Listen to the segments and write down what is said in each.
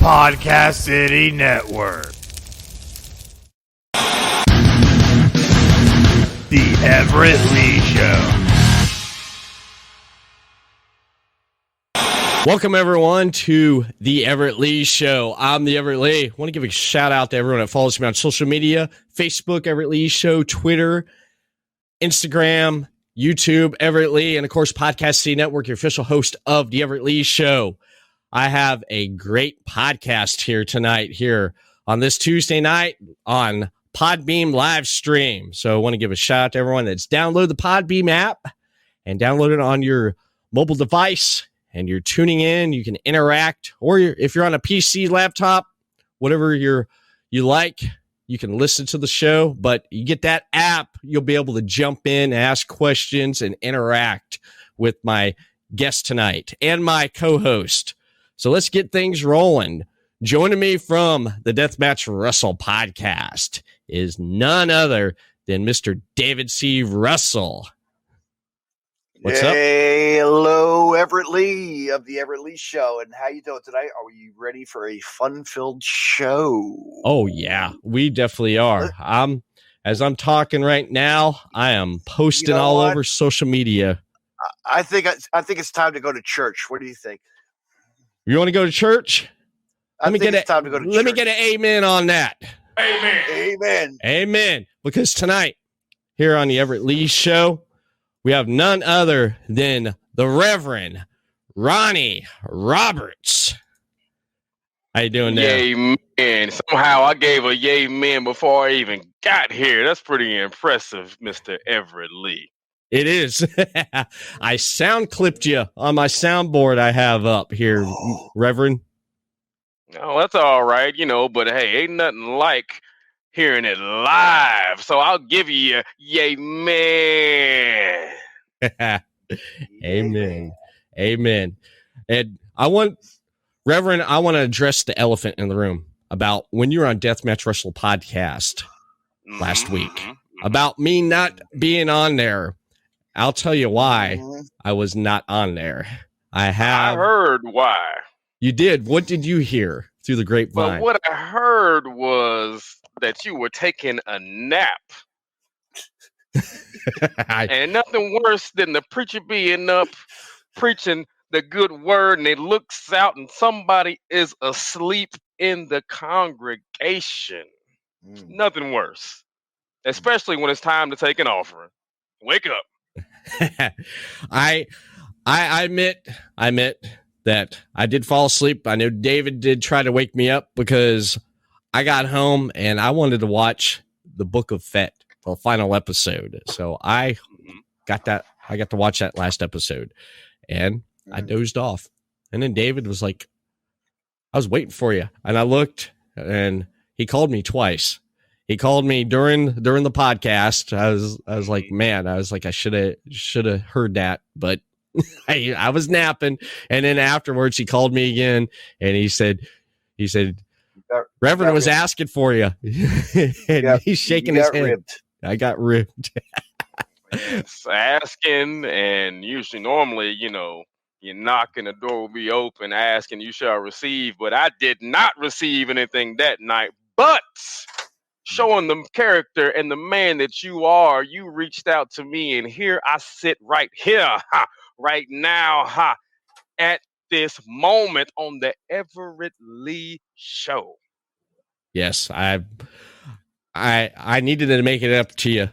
Podcast City Network. The Everett Lee Show. Welcome, everyone, to the Everett Lee Show. I'm the Everett Lee. I want to give a shout out to everyone that follows me on social media, Facebook, Everett Lee Show, Twitter, Instagram, YouTube, Everett Lee, and, of course, Podcast City Network, your official host of the Everett Lee Show. I have a great podcast here tonight, here on this Tuesday night on Podbeam live stream. So I want to give a shout out to everyone that's downloaded the Podbeam app and download it on your mobile device. And you're tuning in, you can interact, or if you're on a PC, laptop, whatever you like, you can listen to the show. But you get that app, you'll be able to jump in, ask questions, and interact with my guest tonight and my co-host. So let's get things rolling. Joining me from the Deathmatch Wrestle podcast is none other than Mr. David C. Russell. What's up? Hello, Everett Lee of the Everett Lee Show. And how you doing tonight? Are you ready for a fun-filled show? Oh, yeah, we definitely are. As I'm talking right now, I am posting all over social media. I think it's time to go to church. What do you think? You want to go to church? Let me get an amen on that. Amen. Amen. Amen. Because tonight, here on the Everett Lee Show, we have none other than the Reverend Ronnie Roberts. How you doing there? Amen. Somehow I gave a yay man before I even got here. That's pretty impressive, Mr. Everett Lee. It is. I sound clipped you on my soundboard I have up here, Reverend. Oh, that's all right, but hey, ain't nothing like hearing it live. So I'll give you a yay man. Amen. Amen. And Reverend, I want to address the elephant in the room about when you were on Deathmatch Wrestle podcast last week about me not being on there. I'll tell you why I was not on there. I heard why. You did. What did you hear through the grapevine? But what I heard was that you were taking a nap. And nothing worse than the preacher being up preaching the good word and it looks out and somebody is asleep in the congregation. Nothing worse. Especially when it's time to take an offering. Wake up. I admit that I did fall asleep. I know David did try to wake me up because I got home and I wanted to watch the Book of Fett, the final episode. So I got to watch that last episode and I dozed off. And then David was like, I was waiting for you. And I looked and he called me twice. He called me during the podcast. I was like, man, I should have heard that, but I was napping. And then afterwards he called me again and he said, Reverend was asking for you. And he's shaking his head. Ribbed. I got ribbed. It's asking, and usually normally, you knock and the door will be open, asking you shall receive, but I did not receive anything that night. But showing the character and the man that you are, you reached out to me, and here I sit right here, right now, at this moment on the Everett Lee Show. Yes, I needed to make it up to you,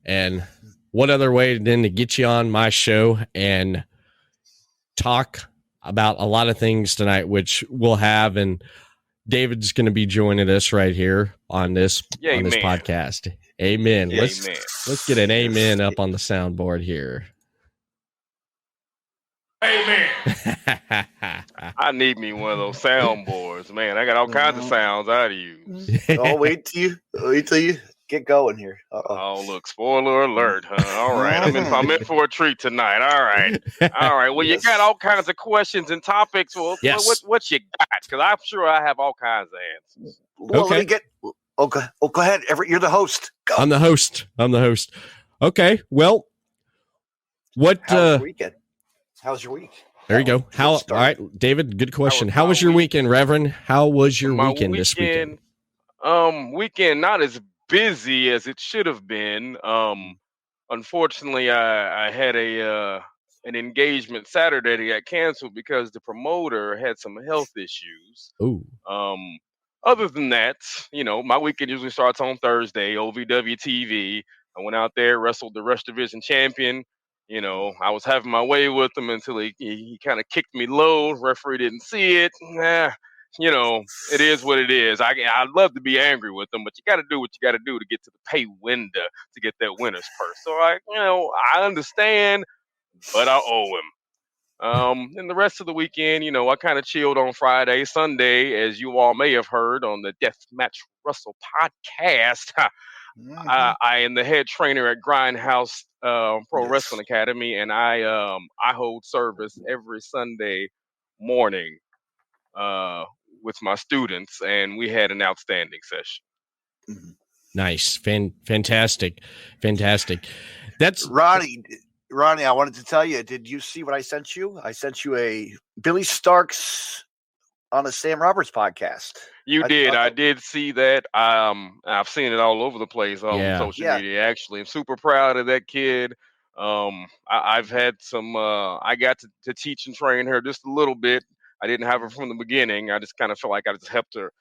and what other way than to get you on my show and talk about a lot of things tonight, which we'll have, and David's going to be joining us right here on this podcast. Amen. Let's get an amen up on the soundboard here. Amen. I need me one of those soundboards, man. I got all kinds of sounds I use. Oh, wait till you get going here. Oh, look, spoiler alert, huh? All right, I'm in for a treat tonight. All right. Well, you got all kinds of questions and topics. Well, what you got? Because I'm sure I have all kinds of answers. Well, okay. Let me get. Okay. Oh, go ahead, Everett. You're the host. Go. I'm the host. Okay. Well, what? How was your weekend? How's your week? There you go. Good All start. right, David, good question. was How my was your weekend, Reverend? How was your My weekend this weekend? weekend not as busy as it should have been. Unfortunately, I had an engagement Saturday that got canceled because the promoter had some health issues. Oh, Um, Other than that, my weekend usually starts on Thursday, OVW TV. I went out there, wrestled the Rush Division champion. I was having my way with him until he kind of kicked me low. Referee didn't see it. It is what it is. I'd love to be angry with him, but you got to do what you got to do to get to the pay window to get that winner's purse. So I understand, but I owe him. And the rest of the weekend, I kind of chilled on Friday, Sunday, as you all may have heard on the Deathmatch Russell podcast. I am the head trainer at Grindhouse Pro Wrestling Academy, and I hold service every Sunday morning with my students, and we had an outstanding session. nice, fantastic. That's Ronnie, I wanted to tell you, did you see what I sent you? I sent you a Billy Starks on a Sam Roberts podcast. I did see that. I've seen it all over the place on social media. Actually, I'm super proud of that kid. I've had some. I got to teach and train her just a little bit. I didn't have her from the beginning. I just kind of felt like I just helped her.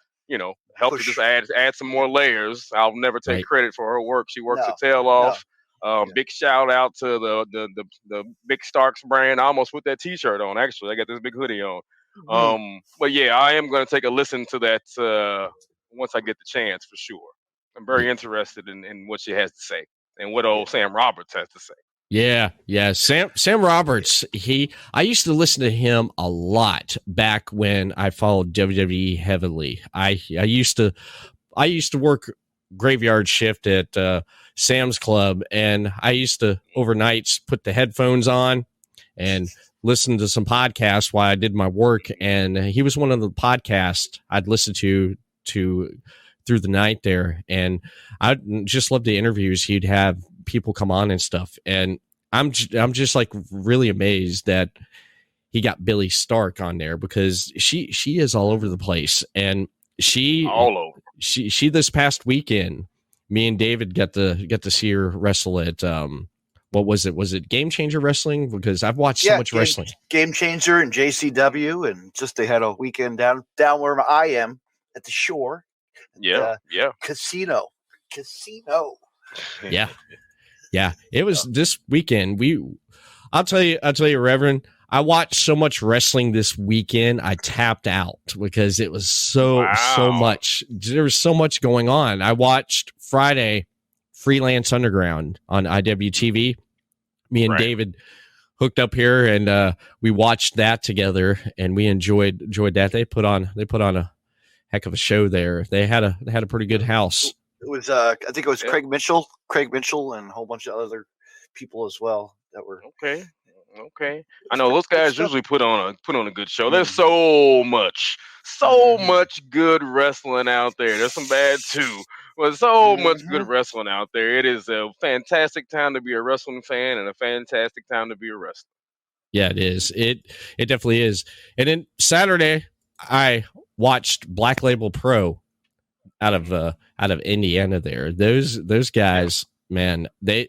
Helped her just add some more layers. I'll never take credit for her work. She works her tail off. Big shout out to the Big Starks brand. I almost put that T-shirt on. Actually, I got this big hoodie on. But yeah, I am going to take a listen to that once I get the chance for sure. I'm very interested in what she has to say and what old Sam Roberts has to say. Yeah. Sam Roberts. I used to listen to him a lot back when I followed WWE heavily. I used to work graveyard shift at Sam's Club, and I used to overnights put the headphones on and listen to some podcasts while I did my work. And he was one of the podcasts I'd listen to through the night there. And I just loved the interviews. He'd have people come on and stuff. And I'm just like really amazed that he got Billy Stark on there, because she is all over the place. And she this past weekend, me and David got to see her wrestle at, what was it? Was it Game Changer Wrestling? Because I've watched so much wrestling. Game Changer and JCW, and they had a weekend down where I am at the shore. Casino. Yeah. It was this weekend. I'll tell you, Reverend, I watched so much wrestling this weekend. I tapped out because it was so much. There was so much going on. I watched Friday Freelance Underground on IWTV. Me and David hooked up here, and we watched that together, and we enjoyed that. They put on a heck of a show there. They had a pretty good house. It was I think it was Craig Mitchell, and a whole bunch of other people as well that were okay. I know those guys usually put on a good show. There's so much good wrestling out there. There's some bad too. But so much good wrestling out there. It is a fantastic time to be a wrestling fan and a fantastic time to be a wrestler. Yeah, it is. It definitely is. And then Saturday, I watched Black Label Pro out of Indiana there. Those guys, man, this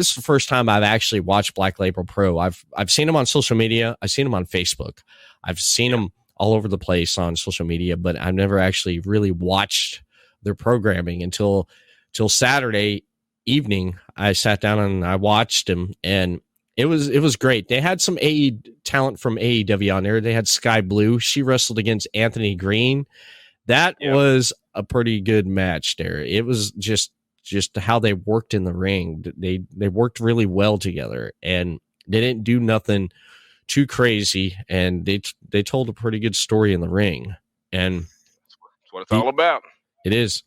is the first time I've actually watched Black Label Pro. I've seen them on social media. I've seen them on Facebook. I've seen them all over the place on social media, but I've never actually really watched their programming until Saturday evening. I sat down and I watched them, and it was great. They had some talent from AEW on there. They had Sky Blue. She wrestled against Anthony Green. That was a pretty good match there. It was just how they worked in the ring. They worked really well together, and they didn't do nothing too crazy, and they told a pretty good story in the ring. And that's what it's all about. It is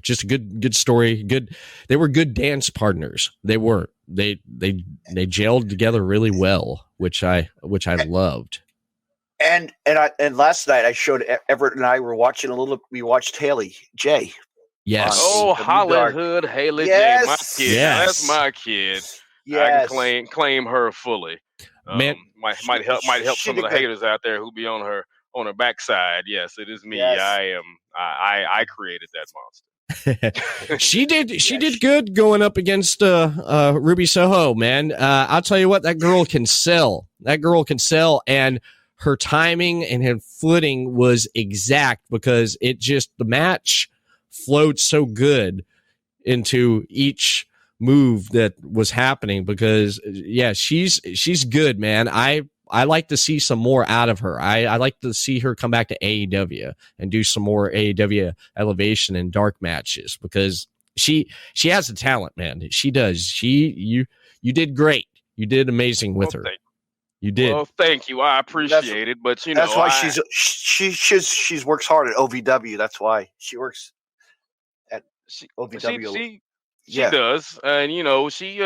just a good story. Good. They were good dance partners. They were. They gelled together really well, which I loved. And last night I showed Everett and I were watching we watched Haley J. Yes. Hollywood Haley J. My kid. That's my kid. Yes. I can claim her fully. Man, Might help some of the haters out there who be on her backside. Yes, it is me. Yes. I created that monster. she did good going up against Ruby Soho, man. I'll tell you what, that girl can sell. And her timing and her footing was exact because the match flowed so good into each move that was happening because she's good, man. I like to see some more out of her. I like to see her come back to AEW and do some more AEW elevation and dark matches because she has the talent, man. She does. You did great. You did amazing with her. You did. Well, thank you. I appreciate it, but that's why she's works hard at OVW. That's why she works at OVW. She does, and she's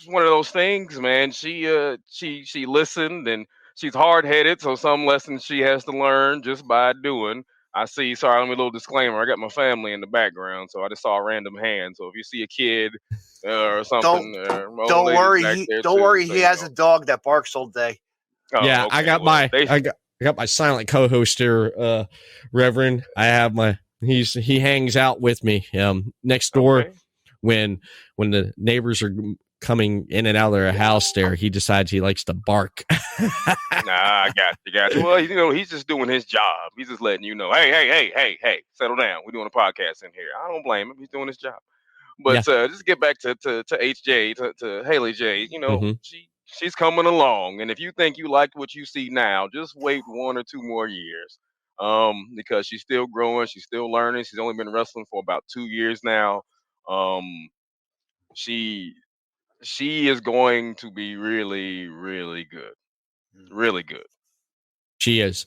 one of those things, man. She listened, and she's hard headed, so some lessons she has to learn just by doing. I see. Sorry, let me a little disclaimer. I got my family in the background, so I just saw a random hand. So if you see a kid or something, don't worry. He has a dog that barks all day. Oh, yeah, okay. I got my silent co-host here, Reverend. I have he hangs out with me next door when the neighbors are coming in and out of their house there. He decides he likes to bark. I got you. Well, he's just doing his job. He's just letting you know, hey, settle down. We're doing a podcast in here. I don't blame him. He's doing his job. But just get back to HJ, to Haley J. She's coming along. And if you think you liked what you see now, just wait 1 or 2 more years. Because she's still growing, she's still learning. She's only been wrestling for about 2 years now. She is going to be really, really good. Really good. She is.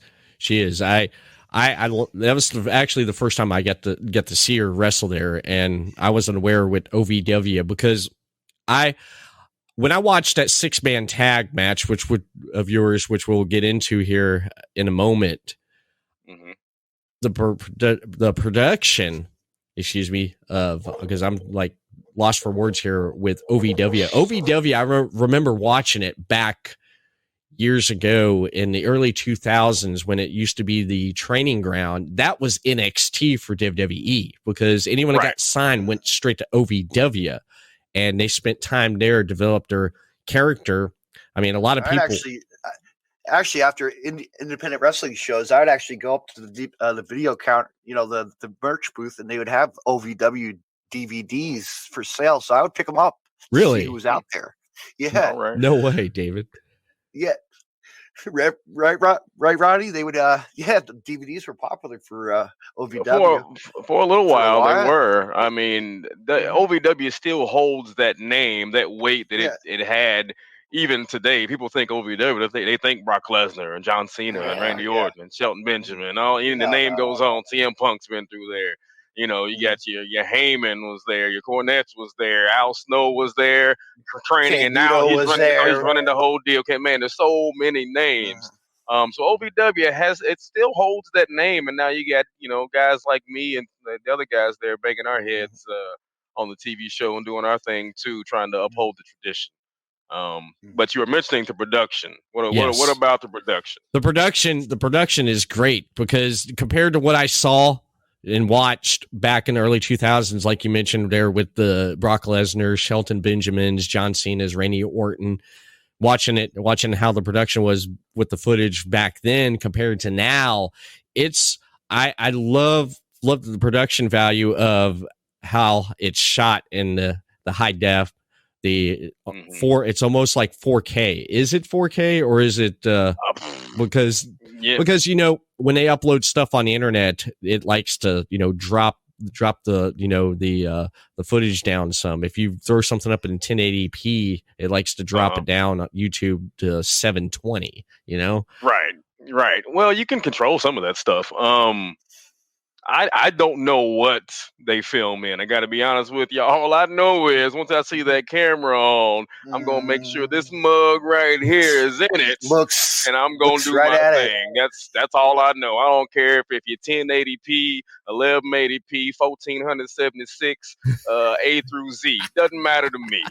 I that was actually the first time I get to see her wrestle there, and I wasn't aware with OVW because when I watched that 6-man tag match, which we'll get into here in a moment. Mm-hmm. The production, because I'm like lost for words here with OVW. OVW, I remember watching it back years ago in the early 2000s when it used to be the training ground. That was NXT for WWE because anyone that got signed went straight to OVW, and they spent time there, developed their character. I mean, a lot of people actually after independent wrestling shows, I would actually go up to the video counter, the merch booth, and they would have OVW DVDs for sale. So I would pick them up. Really? See who was out there? Yeah. Right. No way, David. Yeah. Right, Ronnie. They would, the DVDs were popular for OVW for a little while. They were. I mean, the OVW still holds that name, that weight that it had. Even today, people think OVW. They think Brock Lesnar and John Cena and Randy Orton and Shelton Benjamin. The name goes on. CM Punk's been through there. You got your Heyman was there, your Cornette was there, Al Snow was there training, and now he's running the whole deal. Okay, man, there's so many names. So OVW still holds that name, and now you got guys like me and the other guys there banging our heads on the TV show and doing our thing too, trying to uphold the tradition. But you were mentioning the production. What about the production? The production is great because compared to what I saw and watched back in the early 2000s, like you mentioned there with the Brock Lesnar, Shelton Benjamins, John Cena's, Randy Orton, watching how the production was with the footage back then compared to now, I love the production value of how it's shot in the high def. It's almost like 4K. Is it 4K or is it because when they upload stuff on the internet, it likes to drop the footage down some. If you throw something up in 1080p, it likes to drop it down on YouTube to 720. Right. Well, you can control some of that stuff. I don't know what they film in. I got to be honest with you. All I know is once I see that camera on, I'm going to make sure this mug right here is in it. And I'm going to do my thing. That's all I know. I don't care if you're 1080p, 1180p, 1476, A through Z. Doesn't matter to me.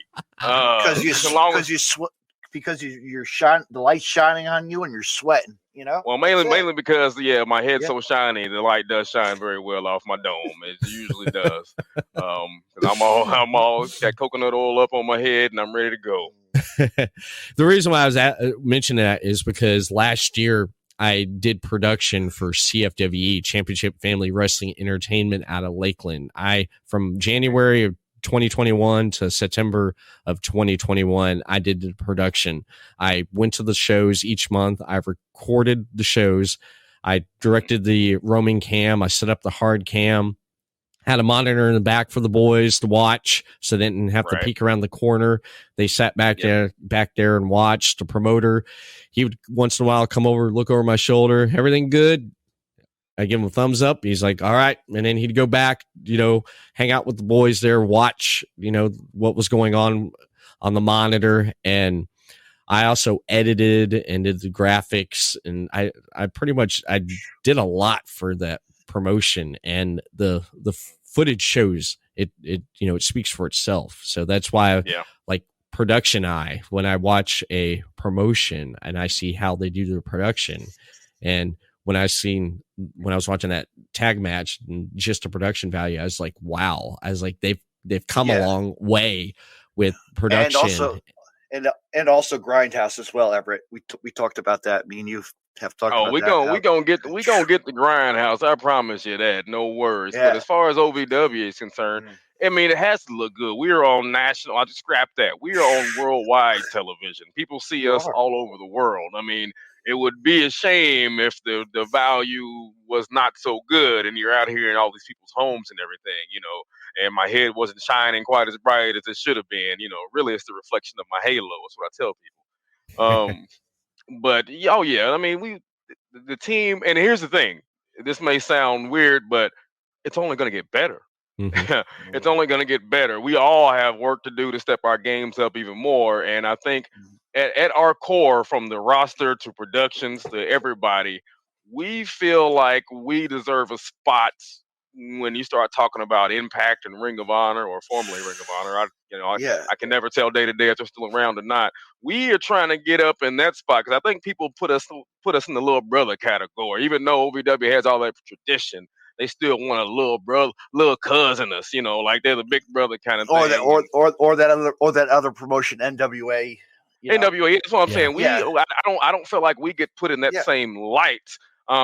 because you're the light's shining on you and you're sweating. You know. Well, mainly because my head's so shiny, the light does shine very well off my dome. It usually does. Because I'm all got coconut oil up on my head and I'm ready to go. The reason why I was mentioning that is because last year I did production for CFWE, Championship Family Wrestling Entertainment, out of Lakeland. From January of 2021 to September of 2021, I did the production. I went to the shows each month. I recorded the shows. I directed the roaming cam. I set up the hard cam. Had a monitor in the back for the boys to watch, so they didn't have to peek around the corner. They sat back there and watched. The promoter, he would once in a while come over, look over my shoulder. Everything good? I give him a thumbs up. He's like, all right. And then he'd go back, hang out with the boys there, watch, what was going on the monitor. And I also edited and did the graphics. And I did a lot for that promotion, and the footage shows it speaks for itself. So that's why like production when I watch a promotion and I see how they do the production, and when I was watching that tag match and just the production value, I was like, wow. I was like, they've come a long way with production. And also Grindhouse as well, Everett. We talked about that. Me and you have talked about that. We gonna get the Grindhouse. I promise you that. No worries. Yeah. But as far as OVW is concerned, I mean, it has to look good. We are on national. I'll just scrap that. We are on worldwide television. People see us all over the world. I mean, it would be a shame if the value was not so good and you're out here in all these people's homes and everything, and my head wasn't shining quite as bright as it should have been. Really it's the reflection of my halo. That's what I tell people. But I mean, the team, and here's the thing. This may sound weird, but it's only going to get better. Mm-hmm. It's only going to get better. We all have work to do to step our games up even more. And I think at our core, from the roster to productions to everybody, we feel like we deserve a spot when you start talking about Impact and Ring of Honor, or formerly Ring of Honor. I can never tell day to day if they're still around or not. We are trying to get up in that spot because I think people put us in the little brother category. Even though OVW has all that tradition, they still want a little brother, little cousin us, like they're the big brother kind of thing. Or that other promotion, NWA. NWA, that's what I'm saying. I don't feel like we get put in that same light.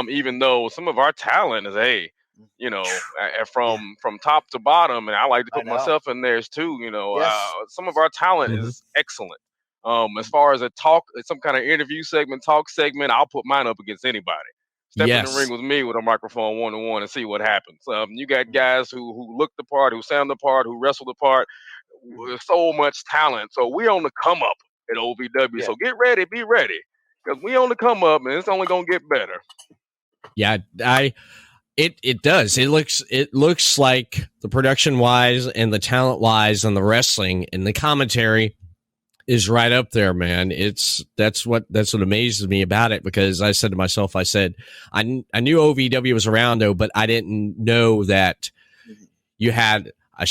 Even though some of our talent is from top to bottom, and I like to put myself in there too. Some of our talent is excellent. As far as some kind of interview segment, talk segment, I'll put mine up against anybody. Step in the ring with me with a microphone 1-on-1 and see what happens. You got guys who look the part, who sound the part, who wrestle the part. With so much talent, so we're on the come up at OVW. So get ready, be ready, because we on the come up, and it's only gonna get better. Yeah, it does. It looks like the production wise and the talent wise and the wrestling and the commentary is right up there, man. That's what amazes me about it, because I said to myself, I knew OVW was around though, but I didn't know that you had a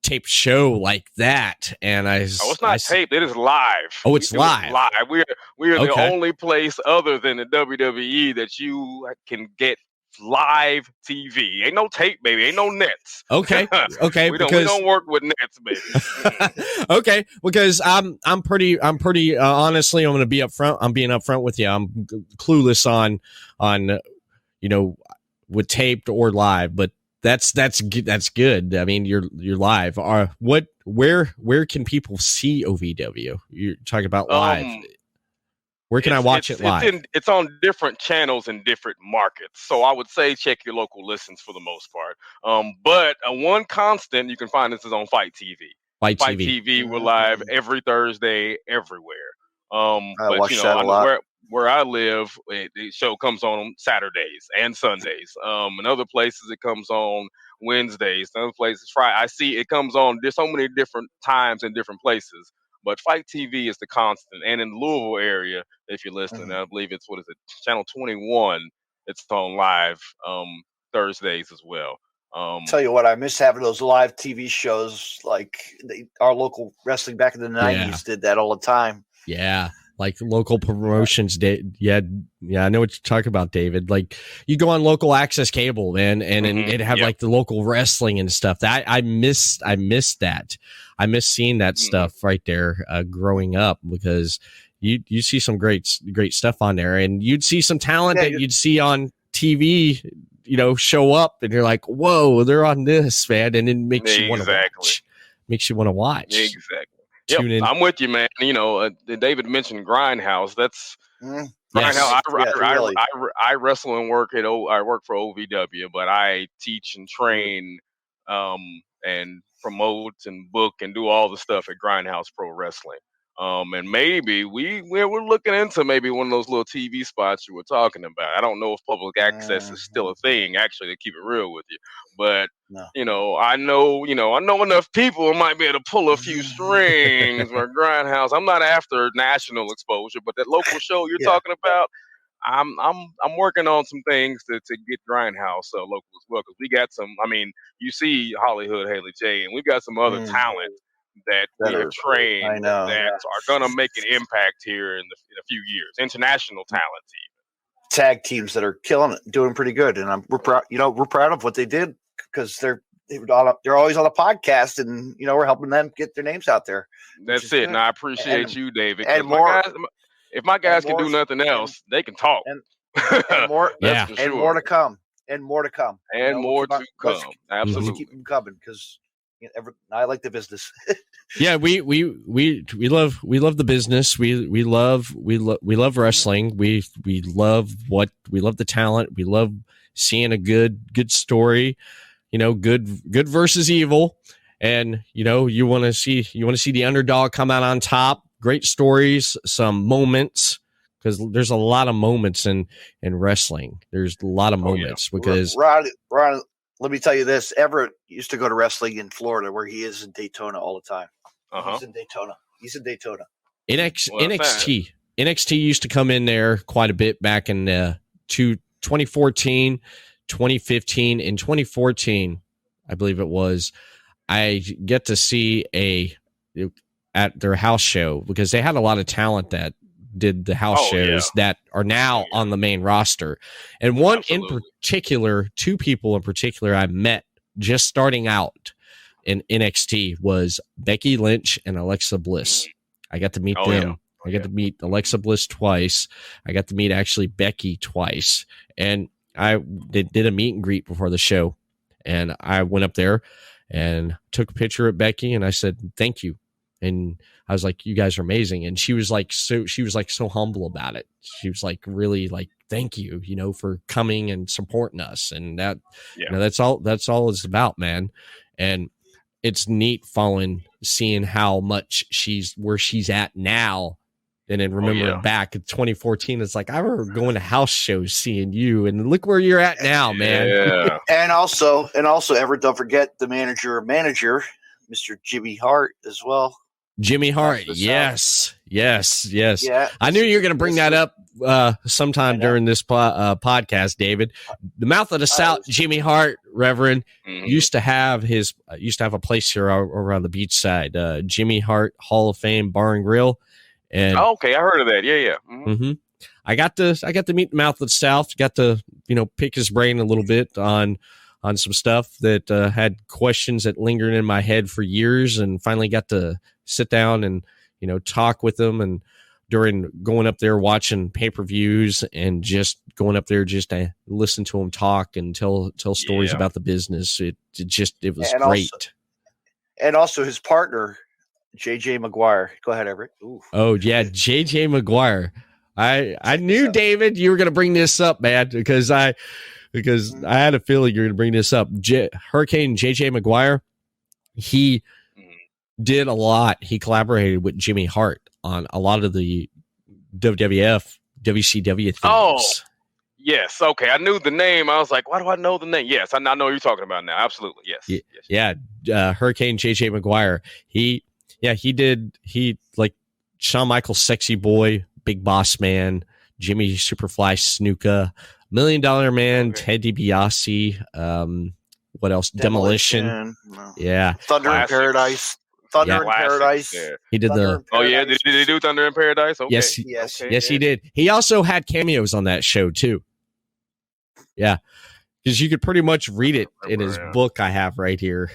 taped show like that. And it's not taped, it is live. Oh, it's live. We are the only place other than the WWE that you can get live TV. Ain't no tape, baby. Ain't no nets. Okay. we don't work with nets, baby. Okay, because I'm pretty honestly, I'm going to be upfront. I'm being upfront with you. I'm clueless on with taped or live, but that's good. I mean, you're live. Where can people see OVW? You're talking about live. Where can I watch it live? It's on different channels in different markets. So I would say check your local listings for the most part. But one constant you can find this is on Fight TV. Fight TV, we're live every Thursday everywhere. I watch that a lot. Where I live, the show comes on Saturdays and Sundays. In other places, it comes on Wednesdays. In other places, Friday. I see it comes on. There's so many different times in different places. But Fight TV is the constant. And in the Louisville area, if you're listening, I believe it's, Channel 21. It's on live Thursdays as well. Tell you what, I miss having those live TV shows like our local wrestling back in the 90s did that all the time. Yeah. Like local promotions. Yeah. I know what you're talking about, David. Like you go on local access cable, man, and it have like the local wrestling and stuff. That I missed that. I miss seeing that stuff right there growing up, because you see some great stuff on there, and you'd see some talent that you'd see on TV, show up, and you're like, whoa, they're on this, man, and it makes you want to watch. Makes you want to watch. Exactly. Yep, I'm with you, man. David mentioned Grindhouse. That's Grindhouse. I wrestle and work I work for OVW, but I teach and train, and promote and book and do all the stuff at Grindhouse Pro Wrestling. And maybe we're looking into maybe one of those little TV spots you were talking about. I don't know if public access is still a thing, actually, to keep it real with you. But I know enough people might be able to pull a few strings for Grindhouse. I'm not after national exposure, but that local show you're talking about, I'm working on some things to get Grindhouse local as well, because we got some. I mean, you see Hollywood Haley J, and we've got some other talent that we have trained that are gonna make an impact here in a few years. International talent, even tag teams that are killing it, doing pretty good, and we're proud. We're proud of what they did, because they're always on a podcast, and we're helping them get their names out there. That's it, good. And I appreciate you, David. And more. If my guys can do nothing else, they can talk. And more, and more to come. And more to come. And more to come. Absolutely. Let's keep them coming, because I like the business. Yeah, we love the business. We love wrestling. We love the talent. We love seeing a good story. Good versus evil, and you want to see the underdog come out on top. Great stories, some moments, because there's a lot of moments in wrestling. There's a lot of moments because Ron, let me tell you this. Everett used to go to wrestling in Florida, where he is in Daytona all the time. He's in Daytona. NXT used to come in there quite a bit back in 2014, 2015, and 2014, I believe it was. I get to see at their house show, because they had a lot of talent that did the house shows that are now on the main roster. And two people in particular I met just starting out in NXT was Becky Lynch and Alexa Bliss. I got to meet them. I got to meet Alexa Bliss twice. I got to meet actually Becky twice. And I did a meet and greet before the show. And I went up there and took a picture of Becky, and I said, thank you. And I was like, you guys are amazing. And she was like so humble about it. She was like, really like, thank you, for coming and supporting us. And that, that's all it's about, man. And it's neat seeing how much where she's at now. And then remember back in 2014, it's like, I remember going to house shows, seeing you, and look where you're at now, man. Yeah. and also, Everett, don't forget the manager, Mr. Jimmy Hart as well. Jimmy Hart, yes. Yeah, I knew you were going to bring that up sometime during this podcast, David. The Mouth of the South, Jimmy Hart, Reverend, used to have a place here around the beach side. Jimmy Hart Hall of Fame Bar and Grill. And I heard of that. Yeah. Mm-hmm. I got to meet the Mouth of the South. Got to pick his brain a little bit on some stuff that had questions that lingered in my head for years, and finally got to sit down and talk with him. And during going up there watching pay-per-views and just going up there just to listen to him talk and tell stories about the business, it was great. And also his partner, JJ McGuire. Go ahead, Everett. Ooh. Oh yeah, JJ McGuire. I knew, David, you were going to bring this up, man, because I had a feeling you were going to bring this up. Hurricane JJ McGuire, he did a lot. He collaborated with Jimmy Hart on a lot of the WWF, WCW things. Oh, yes. Okay. I knew the name. I was like, why do I know the name? Yes, I know what you're talking about now. Absolutely. Yes. Yeah. Hurricane JJ McGuire. He like Shawn Michaels, Sexy Boy, Big Boss Man, Jimmy Superfly Snuka, $1 Million Man, Ted DiBiase, what else? Demolition. No. Yeah. Thunder in Paradise. Thunder in Classic Paradise. there. He did Thunder the. in Oh yeah, Paradise. did he do Thunder in Paradise? Okay. Yes, Yes. Okay, yes, yeah. he did. He also had cameos on that show too. Yeah, because you could pretty much read it in his Yeah. book I have right here.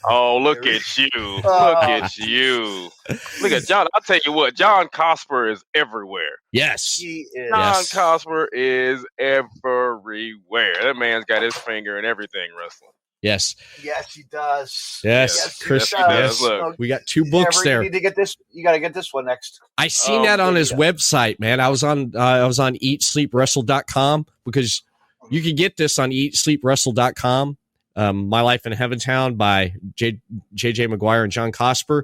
Oh, look at you! Look at you! Look at John. I'll tell you what, John Cosper is everywhere. Yes. He is. John Cosper is everywhere. That man's got his finger in everything wrestling. Yes. Yes, he does. Yes. he Chris, does. yes. Look. We got 2 books Everett, there. You need to get this. You got to get this one next. I seen that on there his you go. website, man. I was on eatsleepwrestle.com because you can get this on eatsleepwrestle.com. My Life in Heaventown by JJ McGuire and John Cosper.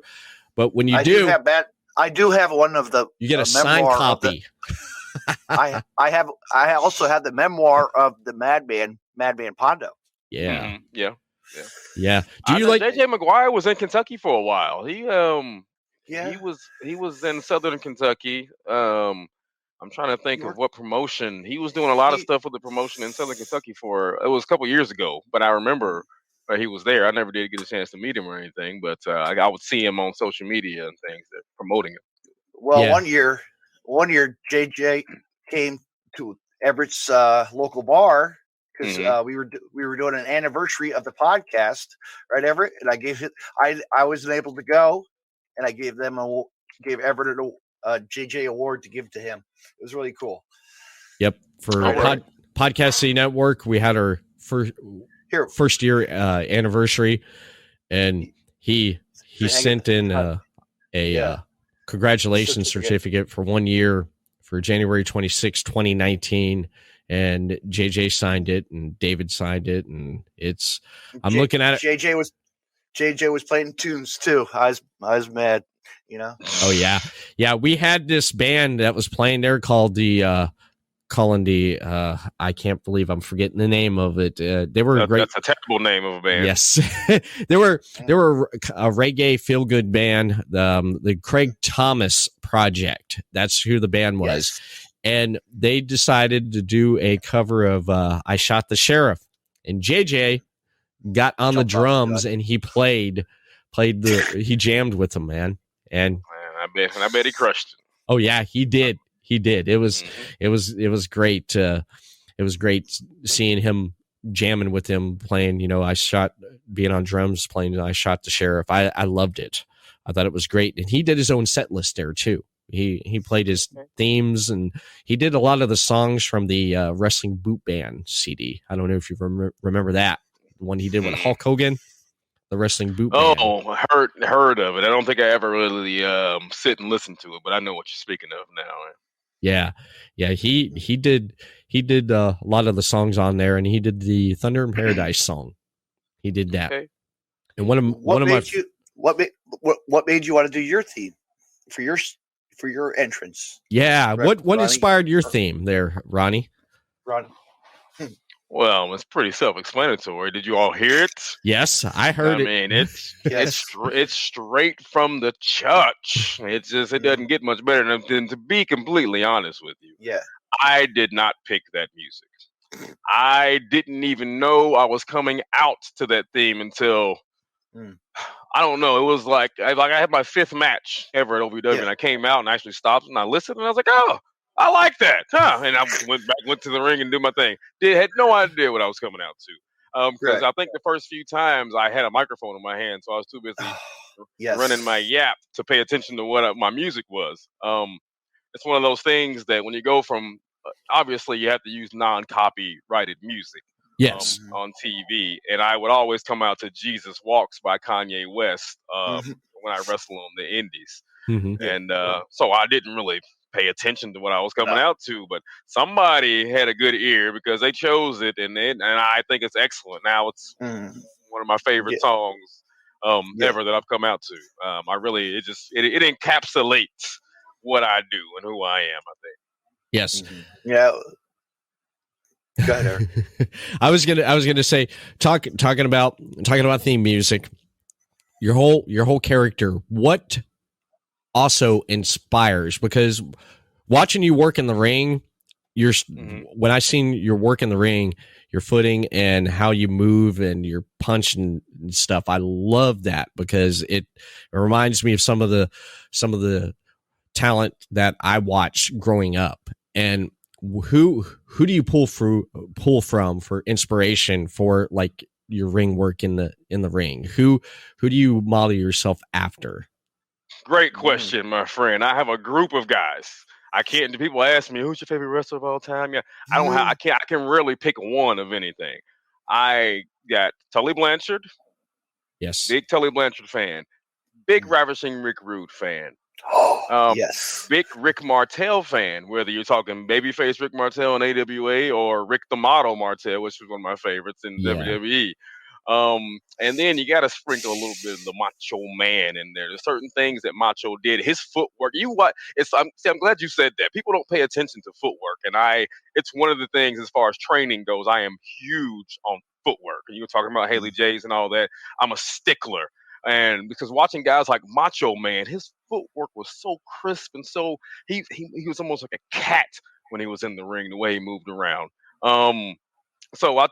But when you I do have that. I do have one of the. you get a signed memoir copy. I also have the memoir of the Madman Pondo. Yeah. Mhm. Yeah. Yeah. Do you like JJ McGuire was in Kentucky for a while. He Yeah. he was in Southern Kentucky. I'm trying to think of what promotion. He was doing a lot of stuff with the promotion in Southern Kentucky it was a couple years ago, but I remember he was there. I never did get a chance to meet him or anything, but I would see him on social media and things that promoting him. Well, Yeah. one year JJ came to Everett's local bar because we were doing an anniversary of the podcast, right, Everett? And I gave it. I wasn't able to go, and I gave Everett a JJ award to give to him. It was really cool. Yep. For Podcast City Network, we had our first year anniversary, and he sent in a congratulations certificate for 1 year for January 26, 2019. And JJ signed it and David signed it. And I'm looking at it. JJ was playing tunes too. I was mad, you know? Oh yeah. Yeah. We had this band that was playing there called I can't believe I'm forgetting the name of it. They were great. That's a terrible name of a band. Yes. they were a reggae feel good band. The Craig Thomas Project. That's who the band was. Yes. And they decided to do a cover of I Shot the Sheriff. And JJ got on the drums and he he jammed with them, man. And I bet he crushed it. Oh yeah, he did. He did. It was great. It was great seeing him jamming with him playing, being on drums playing I Shot the Sheriff. I loved it. I thought it was great. And he did his own set list there too. He played his themes and he did a lot of the songs from the Wrestling Boot Band CD. I don't know if you remember that. The one he did with Hulk Hogan, the Wrestling Boot Band. Oh, heard of it. I don't think I ever really sit and listen to it, but I know what you're speaking of now. Yeah. He did a lot of the songs on there, and he did the Thunder in Paradise song. He did that. Okay. And what made you want to do your theme for your entrance? Yeah. Right, what inspired your theme there, Ronnie? Well, it's pretty self-explanatory. Did you all hear it? Yes, I heard it. I mean, it's straight from the church. It doesn't get much better than to be completely honest with you. Yeah. I did not pick that music. I didn't even know I was coming out to that theme until I don't know. It was like I had my 5th match ever at OVW, and I came out and actually stopped and I listened and I was like, oh, I like that, huh? And I went to the ring and did my thing. Had no idea what I was coming out to, because I think the first few times I had a microphone in my hand, so I was too busy running my yap to pay attention to what my music was. It's one of those things that when you go from obviously you have to use non-copyrighted music. Yes. On TV, and I would always come out to Jesus Walks by Kanye West when I wrestled on the Indies. And so I didn't really pay attention to what I was coming out to, but somebody had a good ear because they chose it, and I think it's excellent. Now it's one of my favorite songs ever that I've come out to. I really it encapsulates what I do and who I am, I think. Yes. Yeah. Go ahead, Eric. I was gonna say talking about theme music. Your whole character. What also inspires, because watching you work in the ring, when I seen your work in the ring, your footing and how you move and your punch and stuff, I love that because it reminds me of some of the talent that I watched growing up. And who do you pull from for inspiration for like your ring work in the ring? Who do you model yourself after? Great question, my friend. I have a group of guys. I can't. People ask me, "Who's your favorite wrestler of all time?" Yeah, I don't have. I can't. I can rarely pick one of anything. I got Tully Blanchard. Yes, Big Tully Blanchard fan. Big Ravishing Rick Rude fan. Yes. Big Rick Martel fan. Whether you're talking babyface Rick Martel in AWA or Rick the Model Martel, which was one of my favorites in WWE. And then you got to sprinkle a little bit of the Macho Man in there. There's certain things that Macho did. His footwork. I'm glad you said that. People don't pay attention to footwork, and it's one of the things as far as training goes. I am huge on footwork. And you were talking about Haley J's and all that. I'm a stickler, and because watching guys like Macho Man, his footwork was so crisp and so he was almost like a cat when he was in the ring. The way he moved around. So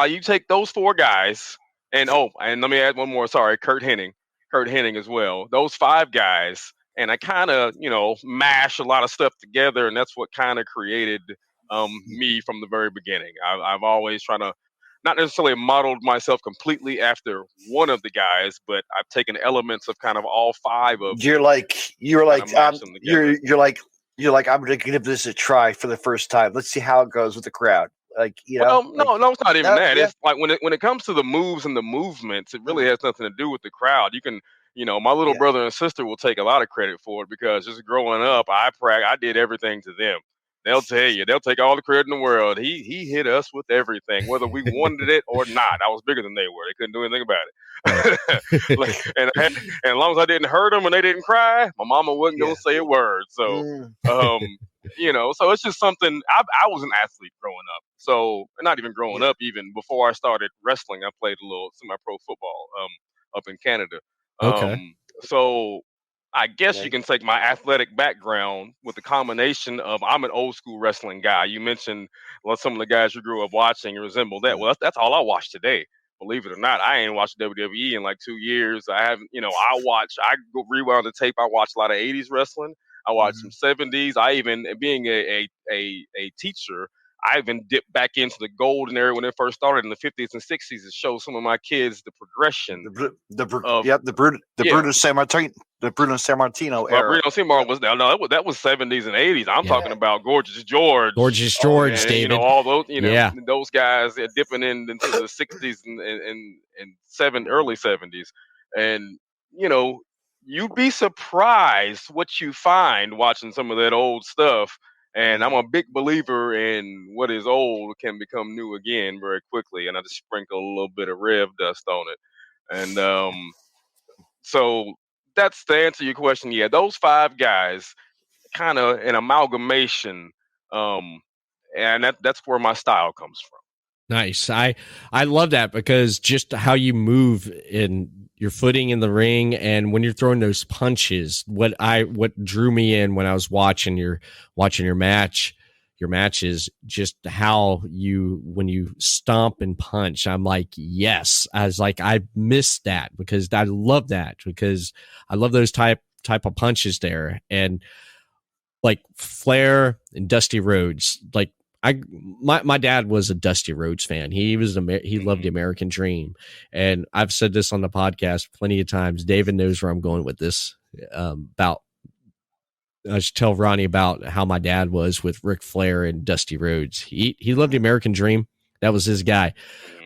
you take those four guys, and let me add one more. Sorry, Kurt Hennig as well. Those five guys, and I kind of mash a lot of stuff together, and that's what kind of created me from the very beginning. I've always tried to not necessarily modeled myself completely after one of the guys, but I've taken elements of kind of all five of. You're like I'm gonna give this a try for the first time. Let's see how it goes with the crowd. Like, no, it's not even that. Yeah. It's like when it comes to the moves and the movements, it really has nothing to do with the crowd. You can, my little brother and sister will take a lot of credit for it because just growing up, I did everything to them. They'll tell you, they'll take all the credit in the world. He hit us with everything, whether we wanted it or not. I was bigger than they were. They couldn't do anything about it. and as long as I didn't hurt them and they didn't cry, my mama wasn't going to say a word. So, so it's just something. I was an athlete growing up. So not even growing up, even before I started wrestling, I played a little semi-pro football up in Canada. So I guess you can take my athletic background with the combination of I'm an old school wrestling guy. You mentioned some of the guys you grew up watching resemble that. Well, that's all I watch today. Believe it or not, I ain't watched WWE in like 2 years. I haven't, I go rewound the tape. I watch a lot of 80s wrestling. I watch some 70s. I even, being a teacher, I even dipped back into the golden era when it first started in the 50s and 60s to show some of my kids the progression. The Bruno Sammartino era. Bruno Sammartino was that was 70s and 80s. I'm talking about Gorgeous George, David. All those, those guys dipping into the 60s and early 70s, and you'd be surprised what you find watching some of that old stuff. And I'm a big believer in what is old can become new again very quickly. And I just sprinkle a little bit of Rev dust on it. And so that's to answer your question. Yeah, those five guys, kind of an amalgamation. And that's where my style comes from. Nice. I love that because just how you move in your footing in the ring and when you're throwing those punches, what drew me in when I was watching your matches, just how when you stomp and punch, I'm like, yes. I was like, I missed that because I love that because I love those type of punches there. And like Flair and Dusty Rhodes, like my dad was a Dusty Rhodes fan. He loved the American Dream. And I've said this on the podcast plenty of times. David knows where I'm going with this. I should tell Ronnie about how my dad was with Ric Flair and Dusty Rhodes. He loved the American Dream. That was his guy.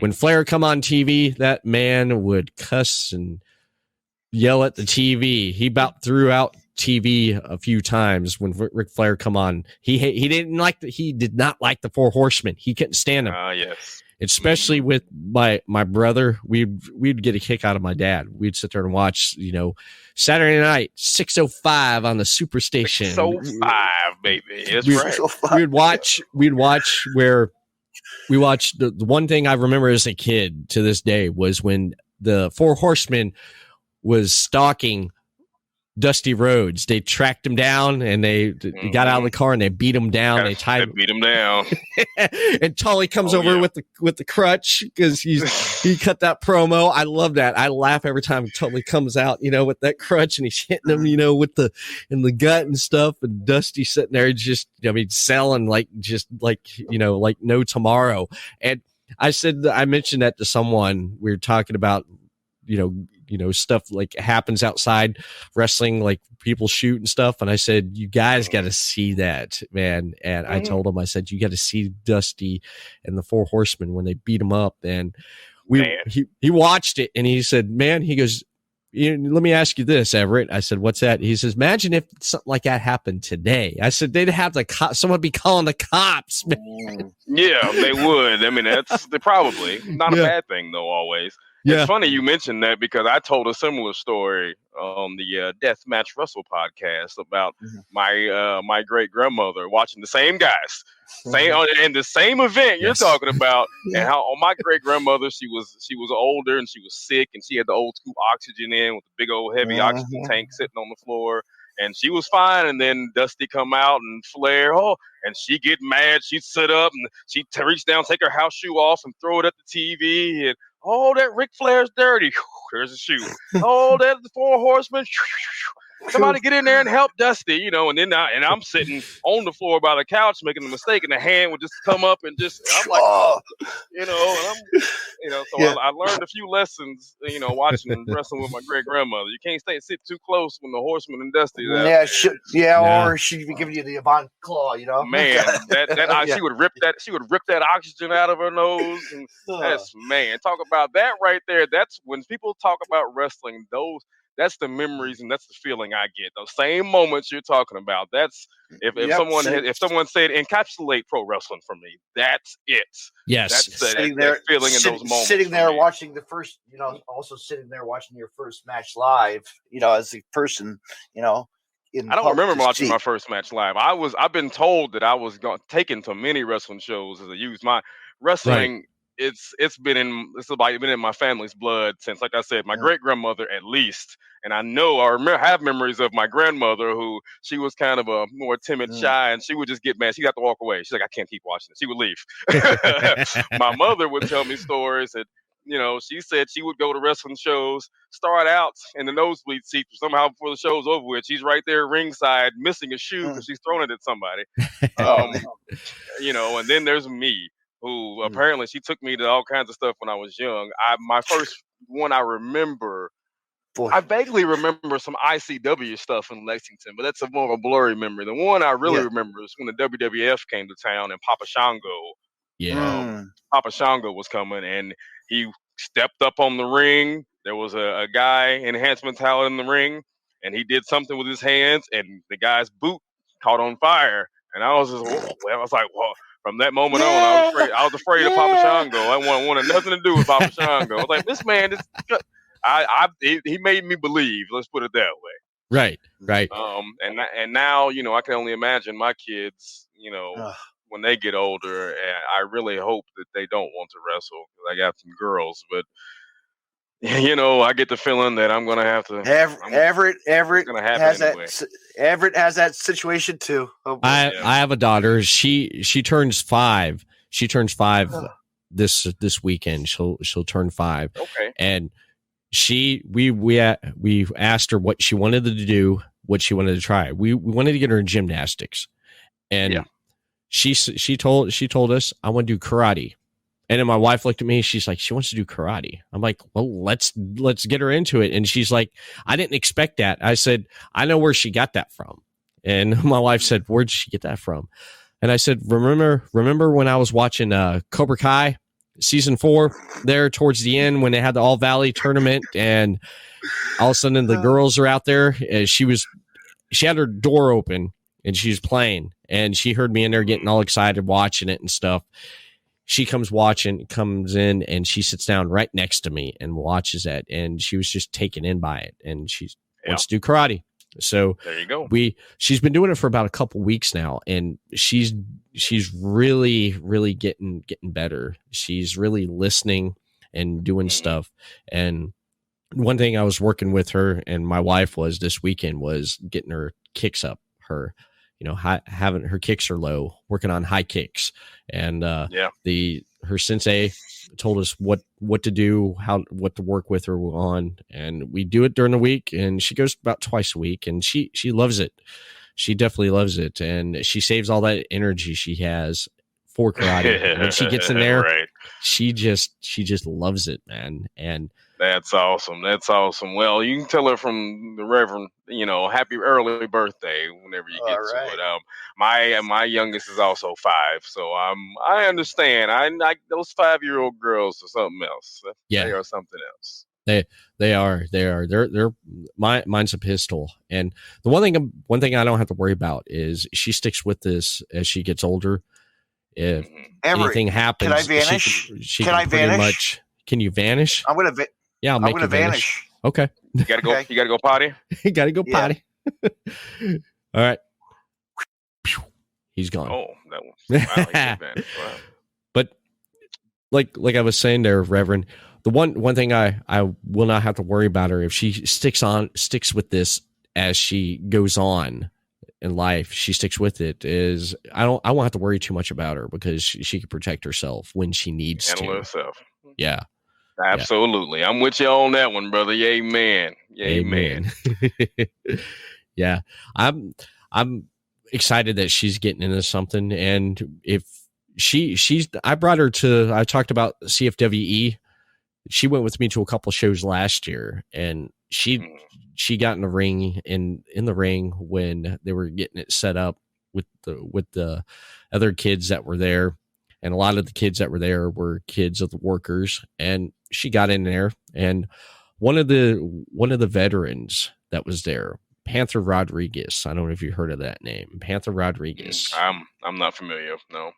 When Flair come on TV, that man would cuss and yell at the TV. He about threw out TV a few times when Ric Flair come on. He did not like the Four Horsemen. He couldn't stand them. Yes. Especially with my brother, we'd get a kick out of my dad. We'd sit there and watch, Saturday night 6:05 on the Superstation. 6:05, baby. That's right. We'd watch where we watched the one thing I remember as a kid to this day was when the Four Horsemen was stalking Dusty Rhodes. They tracked him down and they got out of the car and they beat him down. They beat him down. And Tully comes over with the crutch because he cut that promo. I love that. I laugh every time Tully comes out, with that crutch and he's hitting him, in the gut and stuff. And Dusty sitting there just, selling like no tomorrow. And I mentioned that to someone. We were talking about, stuff like happens outside wrestling, like people shoot and stuff. And I said, you guys got to see that, man. And I told him, I said, you got to see Dusty and the Four Horsemen when they beat him up. And he watched it and he said, man, he goes, let me ask you this, Everett. I said, what's that? He says, imagine if something like that happened today. I said, they'd have someone be calling the cops, man. Yeah, they would. I mean, that's probably not a bad thing though, always. Yeah. It's funny you mentioned that because I told a similar story on the Deathmatch Wrestle podcast about my great grandmother watching the same guys, in the same event you're talking about, and how my great grandmother she was older and she was sick and she had the old school oxygen in with the big old heavy oxygen tank sitting on the floor. And she was fine, and then Dusty come out and Flair, and she get mad. She'd sit up and she'd reach down, take her house shoe off, and throw it at the TV. And that Ric Flair's dirty. There's a shoe. That's the Four Horsemen. Somebody get in there and help Dusty, and then I'm sitting on the floor by the couch making a mistake, and the hand would just come up and I'm like, and I'm, so I learned a few lessons, watching wrestling with my great grandmother. You can't sit too close when the Horseman and Dusty. Or she'd be giving you the Avant Claw, Man, she would rip that oxygen out of her nose, and talk about that right there. That's when people talk about wrestling. That's the memories and that's the feeling I get. Those same moments you're talking about. That's if someone said encapsulate pro wrestling for me, that's it. Yes, that's that feeling in those moments. Sitting there watching the first, also sitting there watching your first match live, as a person, I don't remember watching my first match live. I've been told that I was taken to many wrestling shows as a youth. My wrestling. Right. It's been in my family's blood since, like I said, my great grandmother at least, and I have memories of my grandmother who she was kind of a more timid, shy, and she would just get mad. She'd have to walk away. She's like, I can't keep watching it. She would leave. My mother would tell me stories that she said she would go to wrestling shows, start out in the nosebleed seat, somehow before the show's over with, she's right there ringside missing a shoe because she's throwing it at somebody. And then there's me, who apparently she took me to all kinds of stuff when I was young. My first one I remember, I vaguely remember some ICW stuff in Lexington, but that's more of a blurry memory. The one I really remember is when the WWF came to town and Papa Shango. Papa Shango was coming and he stepped up on the ring. There was a guy, enhancement talent in the ring, and he did something with his hands and the guy's boot caught on fire. And I was like, whoa. From that moment on, I was afraid of Papa Shango. I wanted nothing to do with Papa Shango. I was like, this man, he made me believe. Let's put it that way. Right. And now, I can only imagine my kids, when they get older. And I really hope that they don't want to wrestle because I got some girls, but. I get the feeling that I'm going to have to. Everett has that situation too. I have a daughter. She turns 5. She turns 5 this weekend. She'll turn 5. Okay. And we asked her what she wanted to do, what she wanted to try. We wanted to get her in gymnastics, and she told us, I want to do karate. And then my wife looked at me. She's like, she wants to do karate. I'm like, well, let's get her into it. And she's like, I didn't expect that. I said, I know where she got that from. And my wife said, where did she get that from? And I said, remember when I was watching Cobra Kai season 4 there towards the end when they had the All Valley tournament and all of a sudden the girls are out there. She had her door open and she was playing and she heard me in there getting all excited watching it and stuff. She comes in and she sits down right next to me and watches it. And she was just taken in by it. And she wants to do karate. So there you go. She's been doing it for about a couple weeks now. And she's really, really getting better. She's really listening and doing stuff. And one thing I was working with her and my wife was this weekend was getting her kicks up. Her, having her kicks are low, working on high kicks, and her sensei told us what to do, what to work with her on, and we do it during the week. And she goes about twice a week, and she loves it. She definitely loves it, and she saves all that energy she has for karate. When she gets in there, right. she just loves it, man. And That's awesome. That's awesome. Well, you can tell her from the Reverend, happy early birthday whenever you get All to right. it. My youngest is also 5, so I understand. I those 5-year-old girls are something else. Yeah. They are something else. They are. They're mine's a pistol. And the one thing I don't have to worry about is she sticks with this as she gets older. If anything happens, can I vanish? She can I vanish? Much. Can you vanish? I'm gonna. Yeah, I'm gonna vanish. Okay. You gotta go. You gotta go potty. You gotta go potty. All right. He's gone. Oh, that one. Wow. But like I was saying there, Reverend, the one thing I will not have to worry about her if she sticks with this as she goes on in life. She sticks with it. Is I won't have to worry too much about her because she can protect herself when she needs to. Handle herself. Yeah. Absolutely. I'm with you on that one, brother. Amen. Amen. Yeah. I'm excited that she's getting into something. And if I talked about CFWE. She went with me to a couple shows last year, and she got in the ring in the ring when they were getting it set up with the other kids that were there. And a lot of the kids that were there were kids of the workers, and she got in there. And one of the veterans that was there, Panther Rodriguez. I don't know if you heard of that name, Panther Rodriguez. I'm not familiar. No.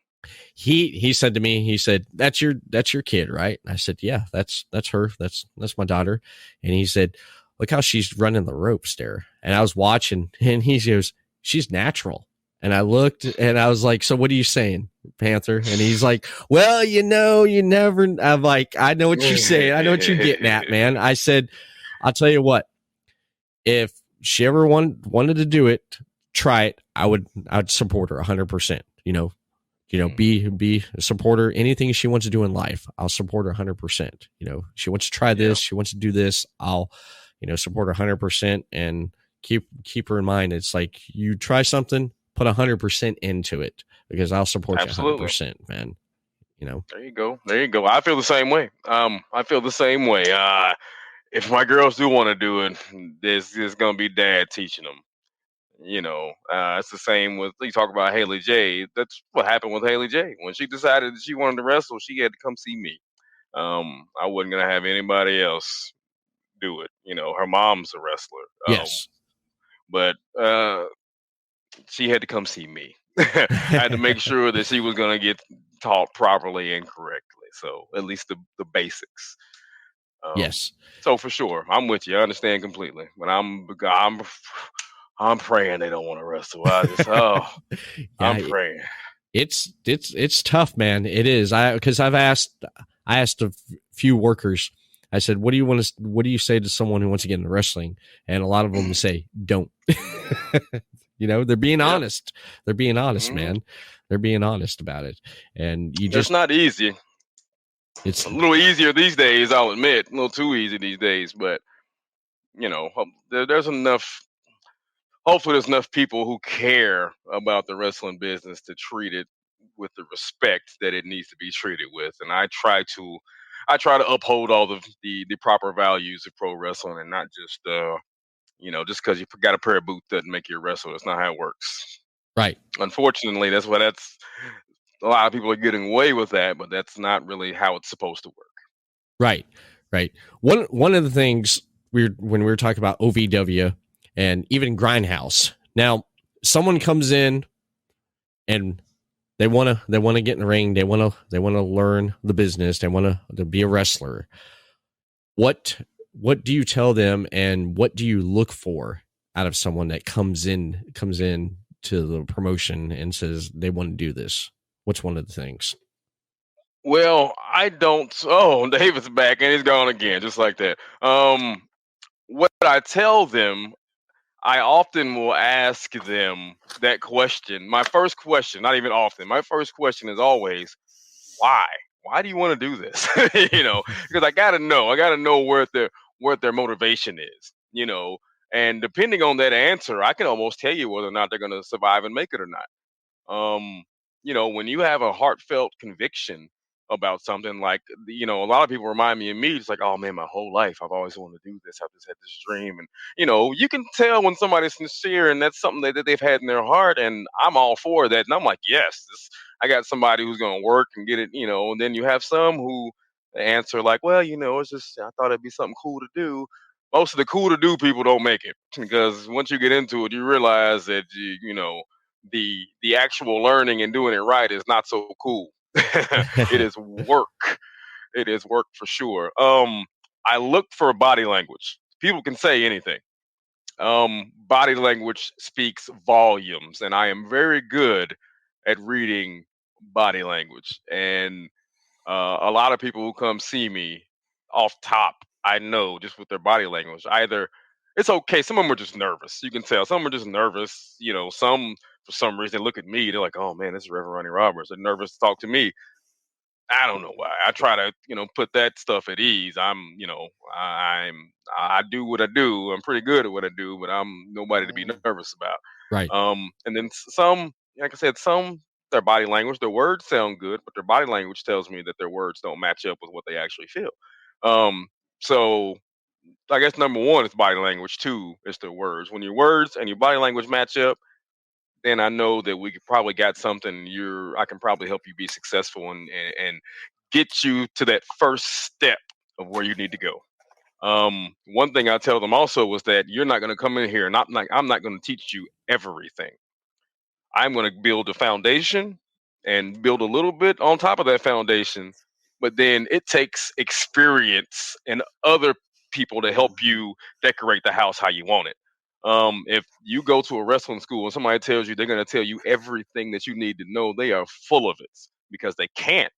He said to me, he said, that's your kid, right? I said, yeah, that's her. That's my daughter. And he said, look how she's running the ropes there. And I was watching, and he goes, she's natural. And I looked and I was like, so what are you saying, Panther? And he's like, well, you never. I'm like, I know what you're saying. I know what you're getting at, man. I said, I'll tell you what, if she ever wanted to do it, try it. I'd support her 100%, be a supporter. Anything she wants to do in life, I'll support her 100%. She wants to try this. She wants to do this. I'll, support her 100% and keep her in mind. It's like you try something, put 100% into it because I'll support you 100%, man. There you go. I feel the same way. If my girls do want to do it, there's going to be dad teaching them. It's the same with, you talk about Haley J. That's what happened with Haley J. When she decided that she wanted to wrestle, she had to come see me. I wasn't going to have anybody else do it. Her mom's a wrestler. Yes. But she had to come see me. I had to make sure that she was going to get taught properly and correctly. So at least the basics. Yes. So for sure, I'm with you. I understand completely. But I'm praying they don't want to wrestle. I'm praying. It's tough, man. It is. Because I asked a few workers. I said, what do you say to someone who wants to get into wrestling? And a lot of them say, don't. They're being honest. They're being honest, man. They're being honest about it. And it's not easy. It's a little easier these days, I'll admit. A little too easy these days, but there's enough. Hopefully, there's enough people who care about the wrestling business to treat it with the respect that it needs to be treated with. And I try to uphold all the proper values of pro wrestling, and not just just because you got a pair of boots doesn't make you a wrestler. That's not how it works. Right. Unfortunately, that's a lot of people are getting away with that, but that's not really how it's supposed to work. Right. One of the things when we were talking about OVW and even Grindhouse. Now, someone comes in and they want to get in the ring. They want to learn the business. They want to be a wrestler. What do you tell them, and what do you look for out of someone that comes in to the promotion and says they want to do this? What's one of the things? Well, I don't. Oh, David's back and he's gone again, just like that. What I tell them, I often will ask them that question. My first question, not even often, my first question is always, why? Why do you want to do this? Because I gotta know. I gotta know what their motivation is. And depending on that answer, I can almost tell you whether or not they're gonna survive and make it or not. um when you have a heartfelt conviction about something, like, a lot of people remind me of me. It's like, oh man, my whole life I've always wanted to do this. I've just had this dream. And you can tell when somebody's sincere and that's something that they've had in their heart, and I'm all for that. And I'm like, yes, I got somebody who's going to work and get it. And then you have some who answer like, well, it's just, I thought it'd be something cool to do. Most of the cool to do people don't make it, because once you get into it, you realize that the actual learning and doing it right is not so cool. It is work. It is work for sure. I look for body language. People can say anything. Body language speaks volumes, and I am very good at reading body language. And a lot of people who come see me off top, I know just with their body language. Either it's okay. Some of them are just nervous. You can tell. Some are just nervous. Some for some reason they look at me. They're like, "Oh man, this is Reverend Ronnie Roberts." They're nervous to talk to me. I don't know why. I try to, put that stuff at ease. I do what I do. I'm pretty good at what I do, but I'm nobody to be nervous about. Right. And then some, like I said, their body language, their words sound good, but their body language tells me that their words don't match up with what they actually feel. So I guess number one is body language. Two is their words. When your words and your body language match up, then I know that we could probably got something. I can probably help you be successful and get you to that first step of where you need to go. One thing I tell them also was that you're not going to come in here and I'm not going to teach you everything. I'm going to build a foundation and build a little bit on top of that foundation, but then it takes experience and other people to help you decorate the house how you want it. If you go to a wrestling school and somebody tells you they're going to tell you everything that you need to know, they are full of it, because they can't.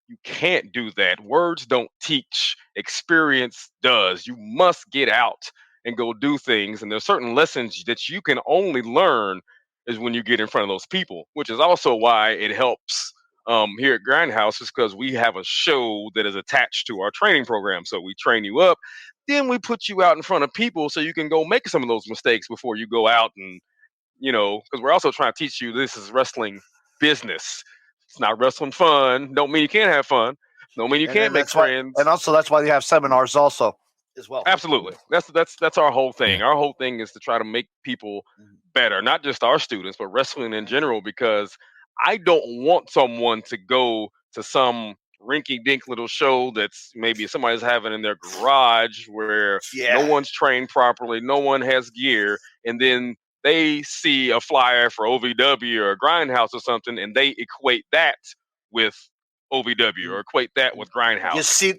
You can't do that. Words don't teach, experience does. You must get out and go do things. And there's certain lessons that you can only learn is when you get in front of those people, which is also why it helps here at Grindhouse, is because we have a show that is attached to our training program. So we train you up, then we put you out in front of people so you can go make some of those mistakes before you go out. And, because we're also trying to teach you this is wrestling business. It's not wrestling fun. Don't mean you can't have fun. Don't mean you can't make friends. And also that's why they have seminars also as well. Absolutely. That's our whole thing. Our whole thing is to try to make people better, not just our students, but wrestling in general, because I don't want someone to go to some rinky-dink little show that's maybe somebody's having in their garage where no one's trained properly, no one has gear, and then they see a flyer for OVW or a Grindhouse or something, and they equate that with OVW or equate that with Grindhouse. You see,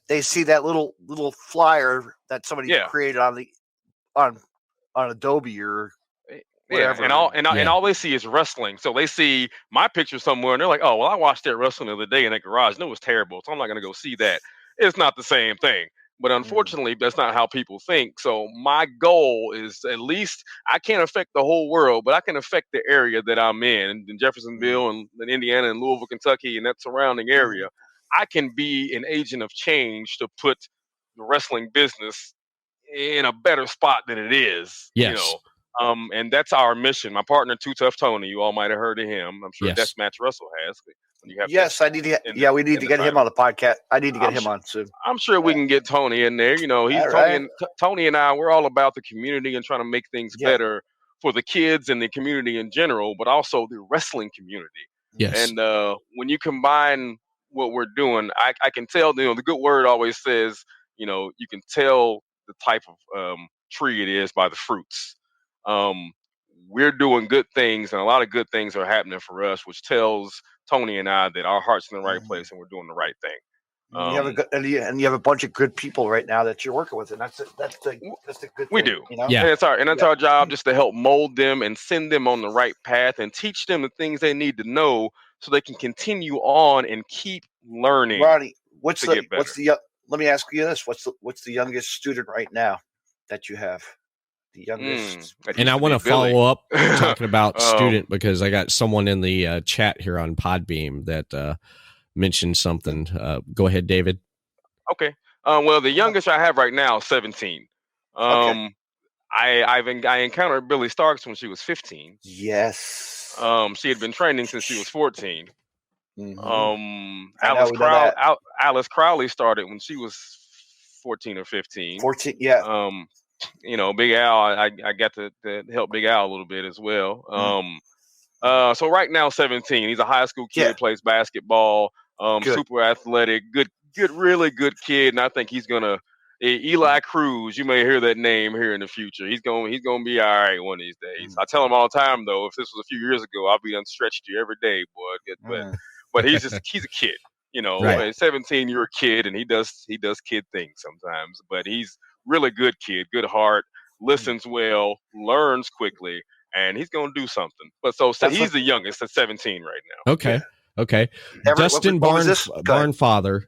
they see that little flyer that somebody created on Adobe or whatever. And all they see is wrestling. So they see my picture somewhere and they're like, oh, well, I watched that wrestling the other day in that garage and it was terrible, so I'm not going to go see that. It's not the same thing. But unfortunately, that's not how people think. So my goal is, at least I can't affect the whole world, but I can affect the area that I'm in Jeffersonville and Indiana and Louisville, Kentucky, and that surrounding area. I can be an agent of change to put the wrestling business in a better spot than it is. Yes. And that's our mission. My partner, Too Tough Tony, you all might have heard of him. I'm sure Deathmatch Russell has. I need to get, we need to get him on the podcast. I need to get him on soon. I'm sure we can get Tony in there. Tony and I, we're all about the community and trying to make things better for the kids and the community in general, but also the wrestling community. Yes. And when you combine what we're doing, I can tell, the good word always says, you can tell the type of tree it is by the fruits. We're doing good things, and a lot of good things are happening for us, which tells Tony and I that our heart's in the right place and we're doing the right thing. You have a bunch of good people right now that you're working with, and that's a good thing. We do, and it's our job just to help mold them and send them on the right path and teach them the things they need to know so they can continue on and keep learning. Ronnie, let me ask you this: what's the youngest student right now that you have? The youngest. And I want to follow up talking about student because I got someone in the chat here on Podbeam that mentioned something. Go ahead, David. Okay. Well, the youngest I have right now is 17. Okay. I encountered Billy Starks when she was 15. Yes. She had been training since she was 14. Mm-hmm. Alice Crowley started when she was 14 or 15. 14, yeah. Big Al, I got to help Big Al a little bit as well. So right now 17. He's a high school kid, plays basketball, super athletic, good, really good kid, and I think he's gonna Eli Cruz, you may hear that name here in the future. He's gonna be all right one of these days. I tell him all the time though, if this was a few years ago, I'll be unstretched you every day, boy. But he's a kid. Right. At 17, you're a kid, and he does kid things sometimes. But he's really good kid, good heart, listens well, learns quickly, and he's gonna do something. But he's the youngest at 17 right now. Okay. Okay. Everett, Dustin what Barnfather,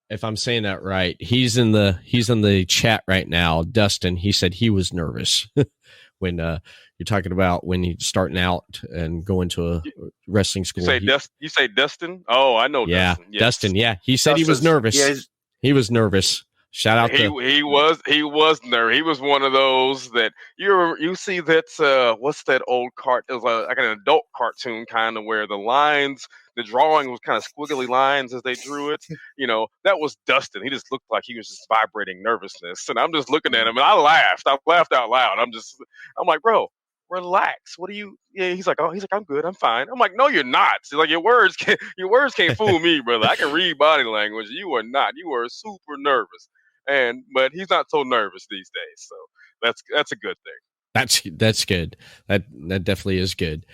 if I'm saying that right, he's in the chat right now. Dustin, he said he was nervous when you're talking about when he's starting out and going to a wrestling school. You say Dustin? Oh, I know. Yeah, Dustin. Yes. Dustin. Yeah, he said he was nervous. Yeah, he was nervous. Shout out he was nervous. He was one of those that you see that what's that old it was like an adult cartoon kind of where the drawing was kind of squiggly lines as they drew it. That was Dustin. He just looked like he was just vibrating nervousness. And I'm just looking at him and I laughed out loud. I'm like, bro, relax. What are you? Yeah, he's like, I'm good. I'm fine. I'm like, no, you're not. He's like, your words can't fool me, brother. I can read body language. You are not. You are super nervous. But he's not so nervous these days. So that's a good thing. That's good. That definitely is good.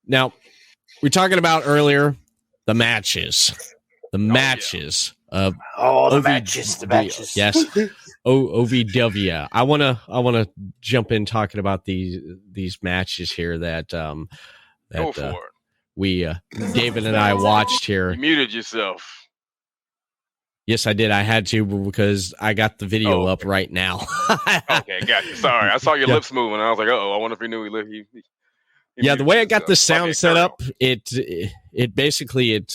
Now, we're talking about earlier the matches. The matches. The matches. Yes. OVW. I wanna jump in talking about these matches here that Go for it. We David and I watched here. You muted yourself. Yes, I did. I had to because I got the video up right now. Okay, gotcha. Sorry, I saw your lips moving. I was like, I wonder if he knew he the way I got the sound set up, it basically it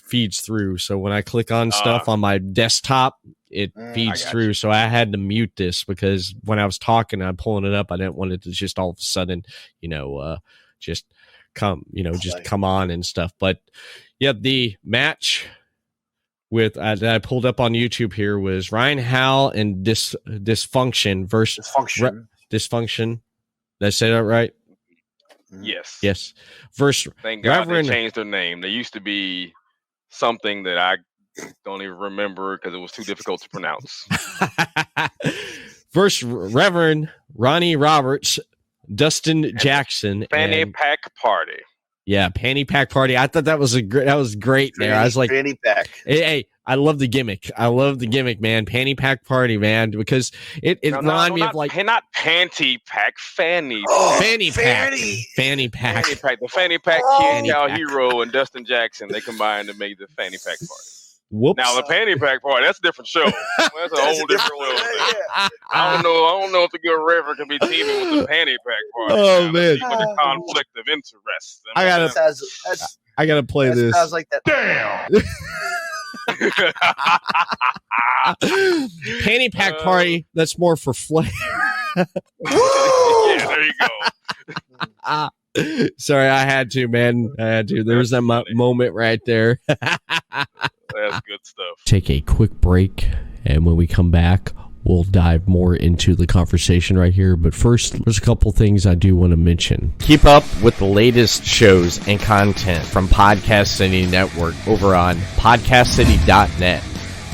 feeds through. So when I click on stuff on my desktop, it feeds through. So I had to mute this because when I was talking, I'm pulling it up. I didn't want it to just all of a sudden, just come on and stuff. But yeah, the match with that I pulled up on YouTube here was Ryan Howell and Dysfunction versus Dysfunction. Did I say that right? Yes. Versus Thank God Reverend, they changed their name. They used to be something that I don't even remember because it was too difficult to pronounce. Versus Reverend Ronnie Roberts, Dustin Jackson, Fanny Pack Party. Yeah, Panty Pack Party. I thought that was great there. I was like, Fanny Pack. Hey, I love the gimmick. Man. Panty Pack Party, man, because it reminded me of like not Panty Pack, Fanny. Fanny Pack. Fanny Pack. The Fanny Pack Kid, Cal Hero, and Dustin Jackson. They combined to make the Fanny Pack Party. Whoops. Now the Panty Pack Party, that's a different show. That's a whole different level. I don't know if the good Reverend can be teaming with the Panty Pack Party. Oh man, with the conflict of interest. I gotta play this. Sounds like that. Damn. Panty Pack Party. That's more for flair. Yeah, there you go. Sorry, I had to, man. There was that moment right there. That's good stuff. Take a quick break, and when we come back, we'll dive more into the conversation right here. But first, there's a couple things I do want to mention. Keep up with the latest shows and content from Podcast City Network over on podcastcity.net.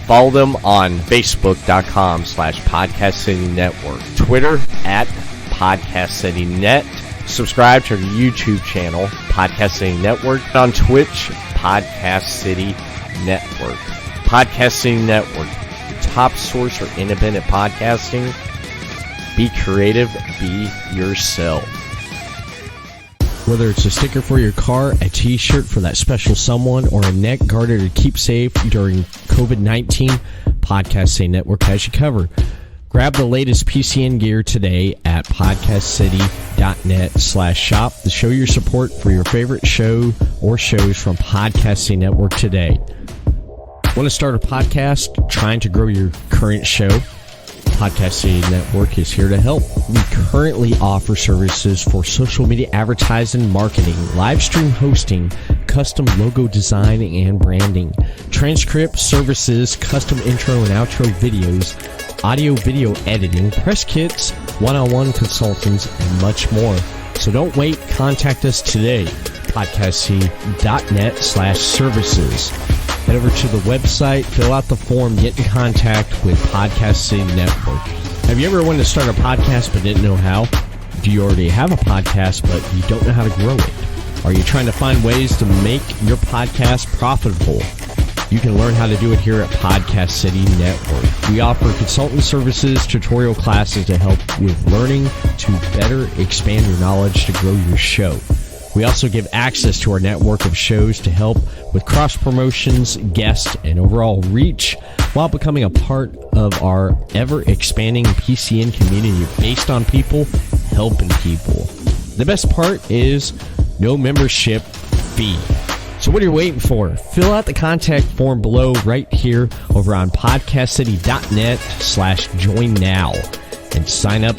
Follow them on facebook.com/Podcast City Network, Twitter @PodcastCityNet. Subscribe to the YouTube channel, Podcast City Network, on Twitch, Podcast City Network. Podcast City Network, your top source for independent podcasting. Be creative, be yourself. Whether it's a sticker for your car, a t-shirt for that special someone, or a neck garter to keep safe during COVID-19, Podcast City Network has you covered. Grab the latest PCN gear today at podcastcity.net/shop to show your support for your favorite show or shows from Podcast City Network today. Want to start a podcast? Trying to grow your current show? Podcast City Network is here to help. We currently offer services for social media advertising, marketing, live stream hosting, custom logo design and branding, transcript services, custom intro and outro videos, audio video editing, press kits, one-on-one consultants, and much more. So don't wait. Contact us today. podcastcity.net/services. Head over to the website, fill out the form, get in contact with Podcast City Network. Have you ever wanted to start a podcast but didn't know how? Do you already have a podcast but you don't know how to grow it? Are you trying to find ways to make your podcast profitable? You can learn how to do it here at Podcast City Network. We offer consultant services, tutorial classes to help with learning to better expand your knowledge to grow your show. We also give access to our network of shows to help with cross promotions, guests, and overall reach while becoming a part of our ever-expanding PCN community based on people helping people. The best part is no membership fee. So what are you waiting for? Fill out the contact form below right here over on podcastcity.net/join now and sign up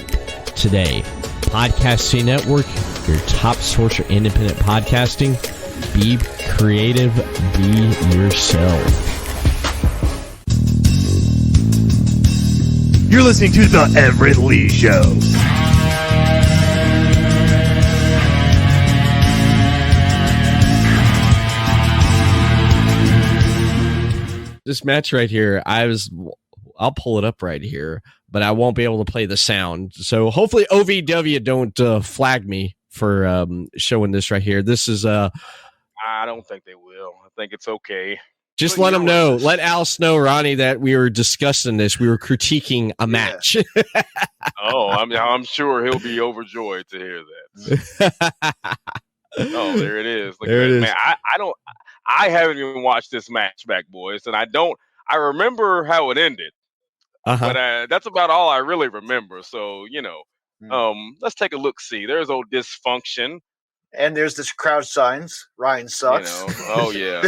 today. Podcast City Network, your top source for independent podcasting. Be creative, be yourself. You're listening to The Everett Lee Show. This match right here, I'll pull it up right here, but I won't be able to play the sound. So hopefully OVW don't flag me for showing this right here. This is I don't think they will. I think it's okay. Just let them know. Let Alice know, Ronnie, that we were discussing this. We were critiquing a match. I'm sure he'll be overjoyed to hear that. Oh, there it is. Look there at it that. is. Man, I haven't even watched this match back, boys, and I remember how it ended. Uh-huh. But that's about all I really remember. So, let's take a look-see. There's old Dysfunction. And there's this crowd signs. Ryan sucks. Oh, yeah.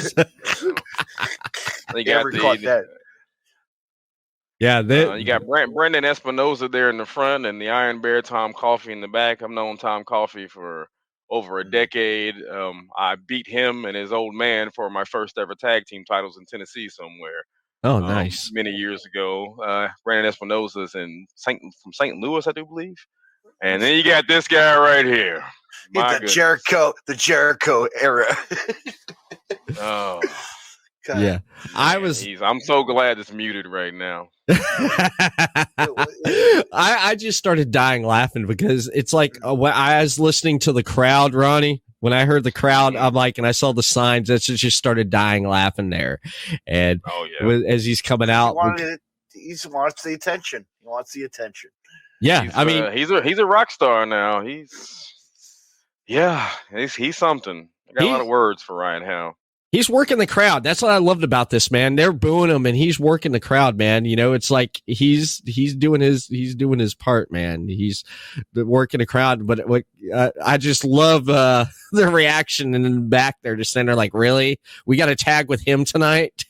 They got that. Yeah. You got Brendan Espinosa there in the front and the Iron Bear, Tom Coffey in the back. I've known Tom Coffey for over a decade. I beat him and his old man for my first ever tag team titles in Tennessee somewhere. Oh, nice. Many years ago. Brandon Espinosa's from St. Louis, I do believe. And then you got this guy right here. The Jericho era. Oh. God. Yeah. I'm so glad it's muted right now. I just started dying laughing because it's like when I was listening to the crowd, Ronnie. When I heard the crowd, I'm like, and I saw the signs, that's just started dying laughing there. And as he's coming out, he wants the attention. He wants the attention. Yeah, he's a rock star now. He's something. I got a lot of words for Ryan Howe. He's working the crowd. That's what I loved about this, man. They're booing him, and he's working the crowd, man. It's like he's doing his part, man. He's working the crowd. But I just love the reaction in the back there, just standing there like, really? We got a tag with him tonight?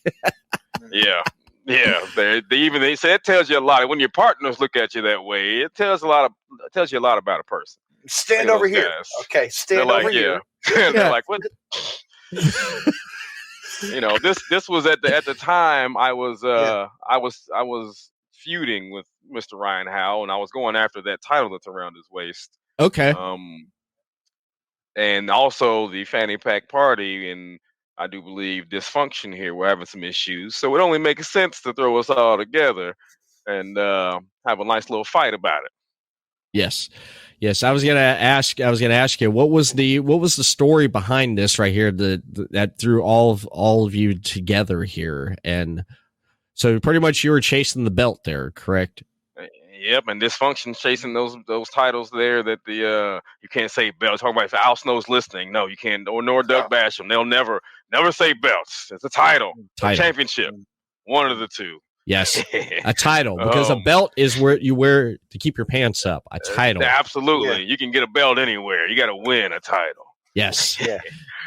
Yeah. They say it tells you a lot. When your partners look at you that way, it tells you a lot about a person. Stand over here. Guys. Okay, stand over here. They're like, what? This was at the time I was feuding with Mr. Ryan Howe, and I was going after that title that's around his waist. Okay. And also the Fanny Pack Party, and I do believe Dysfunction here. We're having some issues, so it only makes sense to throw us all together and have a nice little fight about it. Yes. I was gonna ask you what was the story behind this right here that drew all of you together here, and so pretty much you were chasing the belt there, correct? Yep, and dysfunction chasing those titles there that the you can't say belts. Talking about if Al Snow's listening, no, you can't. Or nor Doug Basham, they'll never say belts. It's a title, a championship, one of the two. Yes, a title, because a belt is where you wear to keep your pants up. A title, absolutely. You can get a belt anywhere. You got to win a title. Yes, Yeah.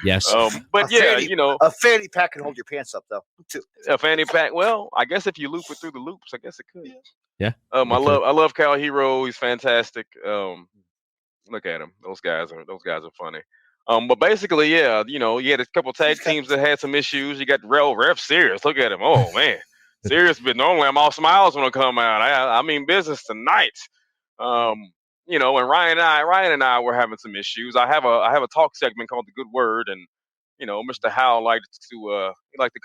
yes. But a fanny pack can hold your pants up though. Too. A fanny pack. Well, I guess if you loop it through the loops, I guess it could. Yeah. I love Cal Hero. He's fantastic. Look at him. Those guys are funny. But basically, yeah, you had a couple tag teams that had some issues. You got Rev Serious. Look at him. Oh man, Serious. But normally I'm all smiles when I come out. I mean business tonight. And Ryan and I were having some issues. I have a talk segment called The Good Word, and Mr. Howell liked to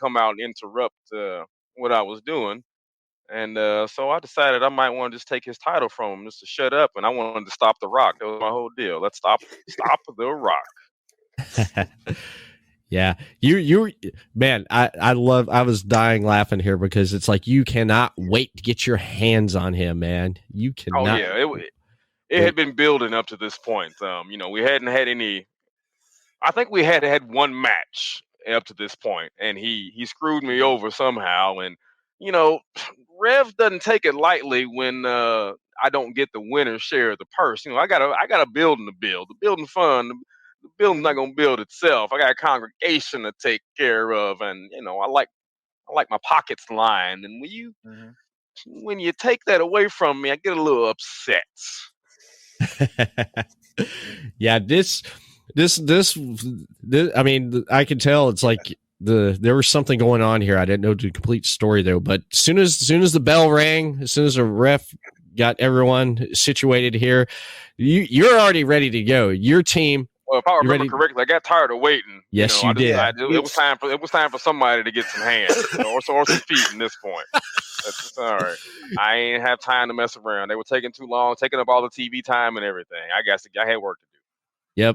come out and interrupt what I was doing. And so I decided I might want to just take his title from him, just to shut up. And I wanted to stop The Rock. That was my whole deal. Let's stop The Rock. Yeah, you man, I was dying laughing here because it's like you cannot wait to get your hands on him, man. You cannot. Oh yeah, it had been building up to this point. We hadn't had any. I think we had one match up to this point, and he screwed me over somehow. And Rev doesn't take it lightly when I don't get the winner's share of the purse. I got a building to build. The building fund. The building's not gonna build itself. I got a congregation to take care of, and I like my pockets lined. And when you take that away from me, I get a little upset. Yeah, this. I mean, I can tell it's like there was something going on here. I didn't know the complete story though, but as soon as the bell rang, as soon as the ref got everyone situated here, you're already ready to go. Your team. Well, if I remember correctly, I got tired of waiting. Yes, you did. It was time for somebody to get some hands or some feet. In this point, that's all right. I ain't have time to mess around. They were taking too long, taking up all the TV time and everything. I had work to do.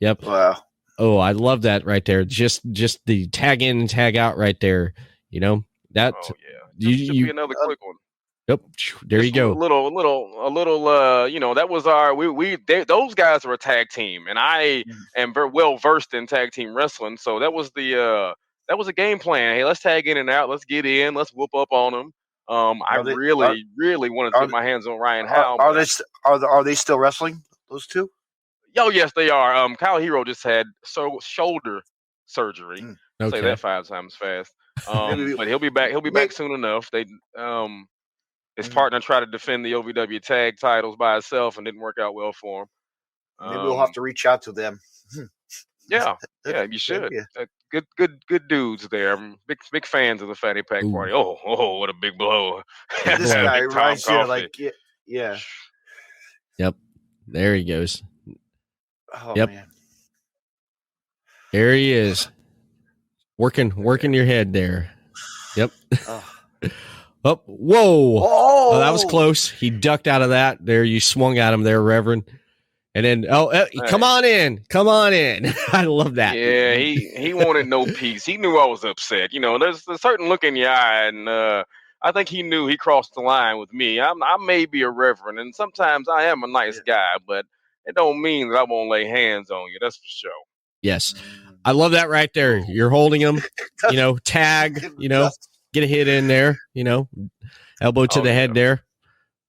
Yep. Wow. Oh, I love that right there. Just the tag in and tag out right there. That. Oh yeah. Should be another quick one. Yep. There you go. A little. That was those guys were a tag team, and I am very well versed in tag team wrestling. So that was a game plan. Hey, let's tag in and out. Let's get in. Let's whoop up on them. I really wanted to get my hands on Ryan Howell. Are they still wrestling? Those two? Oh yes, they are. Kyle Hero just had shoulder surgery. Okay. Say that 5 times fast. But he'll be back. He'll be back soon enough. His partner tried to defend the OVW tag titles by itself and didn't work out well for him. Maybe we'll have to reach out to them. Yeah, you should. Yeah. Good dudes there. I'm big fans of the Fatty Pack Party. Oh, what a big blow! This guy right here, yeah. Yep, there he goes. Oh, yep, man. There he is, working your head there. Yep. Oh, whoa! Oh, that was close. He ducked out of that. There, you swung at him there, Reverend. And then, come on in. I love that. Yeah, he wanted no peace. He knew I was upset. There's a certain look in your eye, and I think he knew he crossed the line with me. I may be a reverend, and sometimes I am a nice guy, but it don't mean that I won't lay hands on you. That's for sure. Yes, I love that right there. You're holding him. Tag. Get a hit in there. Elbow to the head there.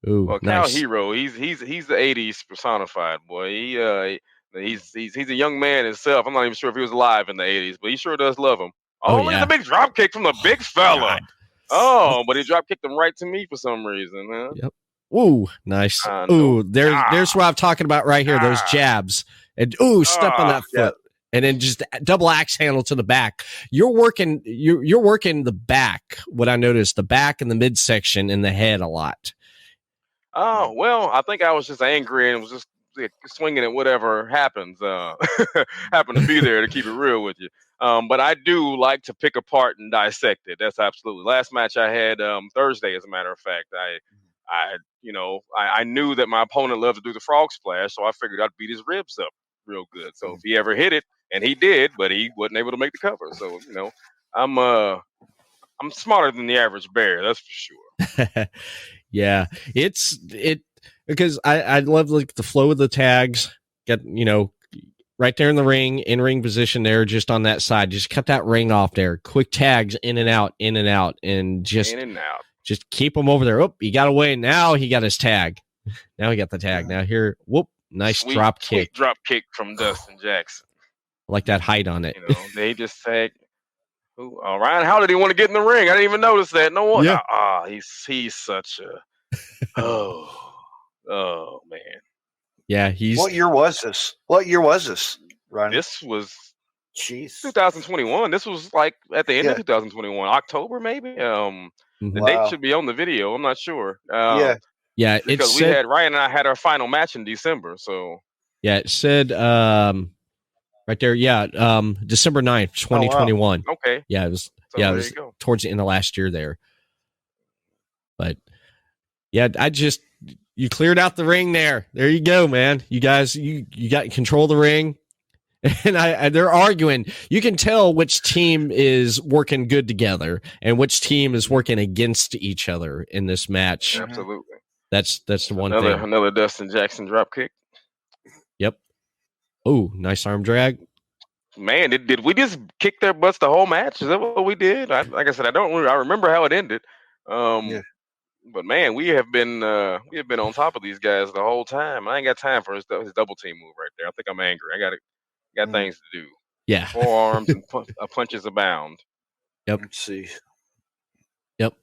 Ooh, well, nice. Cal Hero, he's the '80s personified, boy. He's a young man himself. I'm not even sure if he was alive in the '80s, but he sure does love him. Look at the big drop kick from the big fella. God. But he drop kicked him right to me for some reason. Huh? Yep. Ooh, nice. Ooh, there's what I'm talking about right here. Those jabs and step on that foot. And then just double axe handle to the back. You're working the back. What I noticed, the back and the midsection and the head a lot. Oh, well, I think I was just angry and was just swinging at whatever happens. Happened to be there to keep it real with you. But I do like to pick apart and dissect it. That's absolutely. Last match I had Thursday, as a matter of fact. I knew that my opponent loved to do the frog splash, so I figured I'd beat his ribs up real good. So if he ever hit it, and he did, but he wasn't able to make the cover. So I'm smarter than the average bear, that's for sure. Yeah, because I love like the flow of the tags. Get right there in the ring, in ring position there, just on that side. Just cut that ring off there. Quick tags in and out, and just in and out. Just keep him over there. Oh, he got away. Now he got his tag. Now he got the tag. Now here, whoop, nice drop kick. Sweet drop kick from Dustin Jackson. I like that height on it. They just said, Ryan, how did he want to get in the ring? I didn't even notice that. No one. Yeah. He's such a. Oh man. Yeah, What year was this? Ryan? This was 2021. This was like at the end of 2021, October maybe. The date should be on the video. I'm not sure. Yeah, because Ryan and I had our final match in December. So yeah, it said right there. Yeah, December 9th, 2021. Oh, wow. Okay. Yeah, it was. So it was towards the end of last year there. But yeah, you cleared out the ring there. There you go, man. You guys, you got control of the ring. And they're arguing. You can tell which team is working good together and which team is working against each other in this match. Absolutely. That's the one thing. Another Dustin Jackson drop kick. Yep. Oh, nice arm drag. Man, did we just kick their butts the whole match? Is that what we did? Like I said, I remember how it ended. But man, we have been on top of these guys the whole time. I ain't got time for his double team move right there. I think I'm angry. I got things to do. Yeah. Forearms and punches abound. Yep. Let's see. Yep.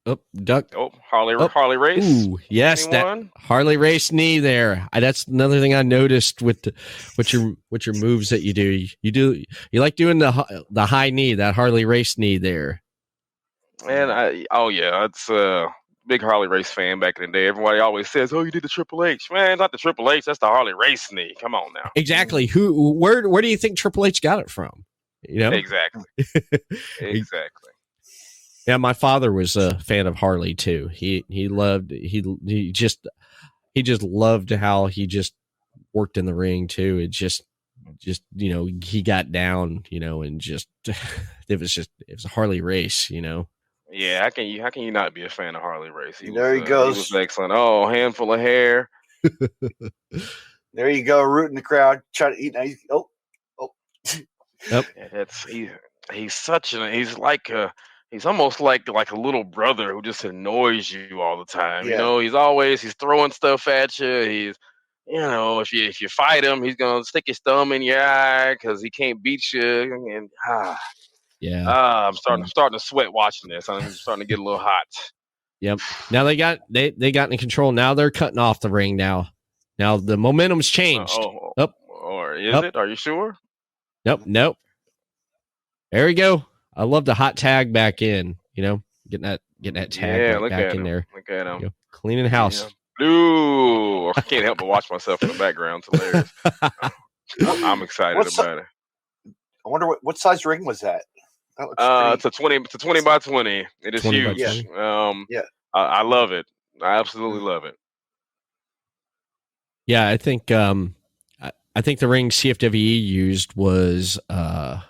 Oh, duck. Oh, Harley Race. Ooh, yes, that Harley Race knee there. That's another thing I noticed with your moves that you do. You like doing the high knee, that Harley Race knee there. And it's big Harley Race fan back in the day. Everybody always says, "Oh, you did the Triple H." Man, it's not the Triple H. That's the Harley Race knee. Come on now. Exactly. Where do you think Triple H got it from? Exactly. Exactly. Yeah, my father was a fan of Harley too. He just loved how he just worked in the ring too. It just he got down, and just it was a Harley Race, Yeah, how can you not be a fan of Harley Race? He goes. He was excellent. Oh, handful of hair. There you go, rooting the crowd, trying to eat. Oh. Yep. He's almost like a little brother who just annoys you all the time. Yeah. He's throwing stuff at you. He's if you fight him, he's gonna stick his thumb in your eye because he can't beat you. And I'm starting to sweat watching this. I'm starting to get a little hot. Yep. Now they got in control. Now they're cutting off the ring. Now the momentum's changed. Or is it? Are you sure? Nope. There we go. I love the hot tag back in. Getting that tag back in there. Look at him. Cleaning house. Yeah. Ooh, I can't help but watch myself in the background. It's hilarious. I'm excited about it. I wonder what size ring was that? It's a 20 by 20. It is huge. I love it. I absolutely love it. Yeah, I think the ring CFWE used was not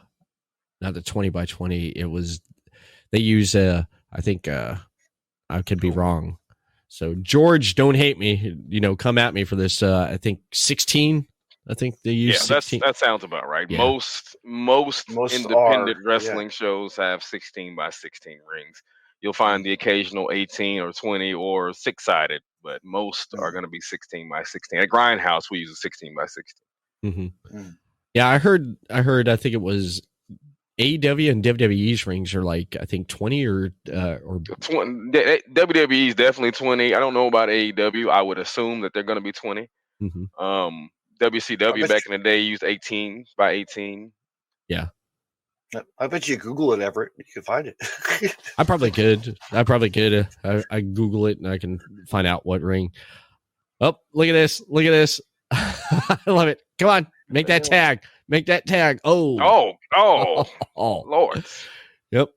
the 20 by 20. It was they use I think I could be wrong. So George, don't hate me. Come at me for this. I think 16. I think they use 16. That sounds about right. Yeah. Most independent wrestling shows have 16 by 16 rings. You'll find the occasional 18 or 20 or 6-sided, but most are going to be 16 by 16. At Grindhouse, we use a 16 by 16. Mm-hmm. Yeah, I heard. I think it was AEW and WWE's rings are like I think 20 or 20. WWE is definitely 20. I don't know about AEW. I would assume that they're going to be 20. Mm-hmm. WCW back in the day used 18 by 18. Yeah. I bet you Google it, Everett. You can find it. I probably could. I Google it and I can find out what ring. Oh, look at this. I love it. Come on. Make that tag. Oh, Lord. Yep.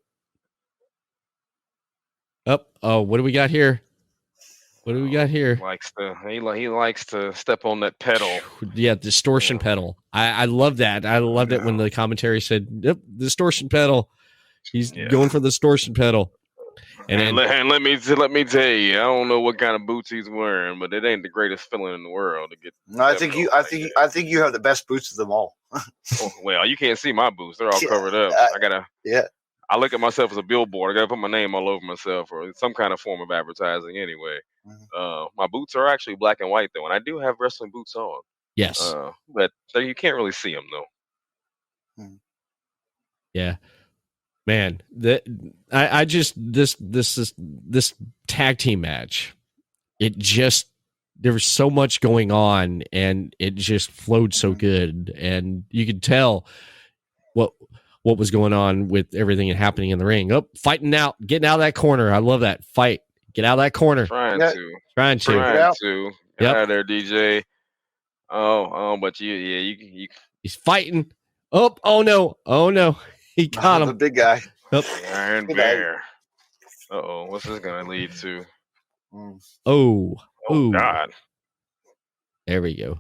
Oh, what do we got here? He likes to step on that pedal. Yeah, distortion pedal. I love that. I loved it when the commentary said, "Yep, distortion pedal." He's going for the distortion pedal. And then, let me tell you, I don't know what kind of boots he's wearing, but it ain't the greatest feeling in the world to get. No, I think you have the best boots of them all. Oh, well, you can't see my boots; they're all covered up. I look at myself as a billboard. I gotta put my name all over myself, or some kind of form of advertising. Anyway, my boots are actually black and white though, and I do have wrestling boots on. yes, but you can't really see them though. yeah. Man, this tag team match, there was so much going on, and it just flowed so good, and you could tell what was going on with everything happening in the ring. Oh, fighting out, getting out of that corner. I love that fight. Get out of that corner. Trying to. Get out of there, DJ. But he's fighting. Oh no. He got him. The big guy. Oh. Iron Bear. What's this going to lead to? Oh, God. There we go.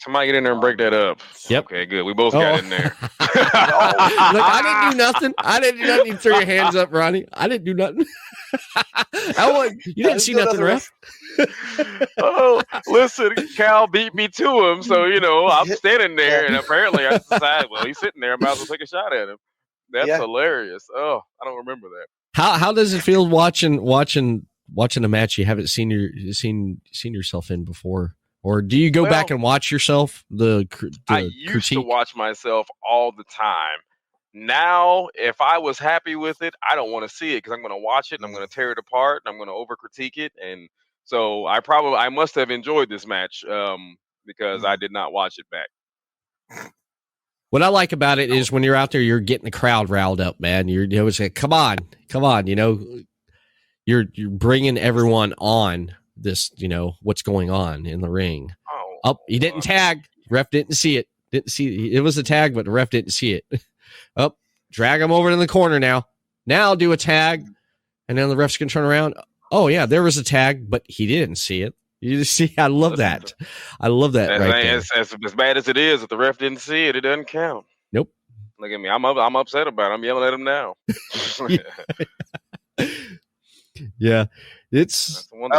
Somebody get in there and break that up. Yep. Okay, good. We both got in there. Look, I didn't do nothing. You throw your hands up, Ronnie. I didn't do nothing. You didn't see nothing, ref. Listen, Cal beat me to him, so I'm standing there, and apparently I decided, well, he's sitting there. I might as well take a shot at him. That's hilarious. Oh, I don't remember that. How does it feel watching a match you haven't seen yourself in before? Or do you go back and watch yourself? I used to watch myself all the time. Now, if I was happy with it, I don't want to see it because I'm going to watch it and I'm going to tear it apart and I'm going to over critique it. And so I must have enjoyed this match because I did not watch it back. What I like about it is when you're out there, you're getting the crowd riled up, man. You're saying, come on. You're bringing everyone on this, what's going on in the ring. He didn't tag. Ref didn't see it. It was a tag, but the ref didn't see it. Drag him over to the corner now. Now do a tag, and then the ref's gonna turn around. Oh yeah, there was a tag, but he didn't see it. You see, I love that. I love that. As bad as it is, if the ref didn't see it, it doesn't count. Nope. Look at me. I'm upset about it. I'm yelling at him now. Yeah, I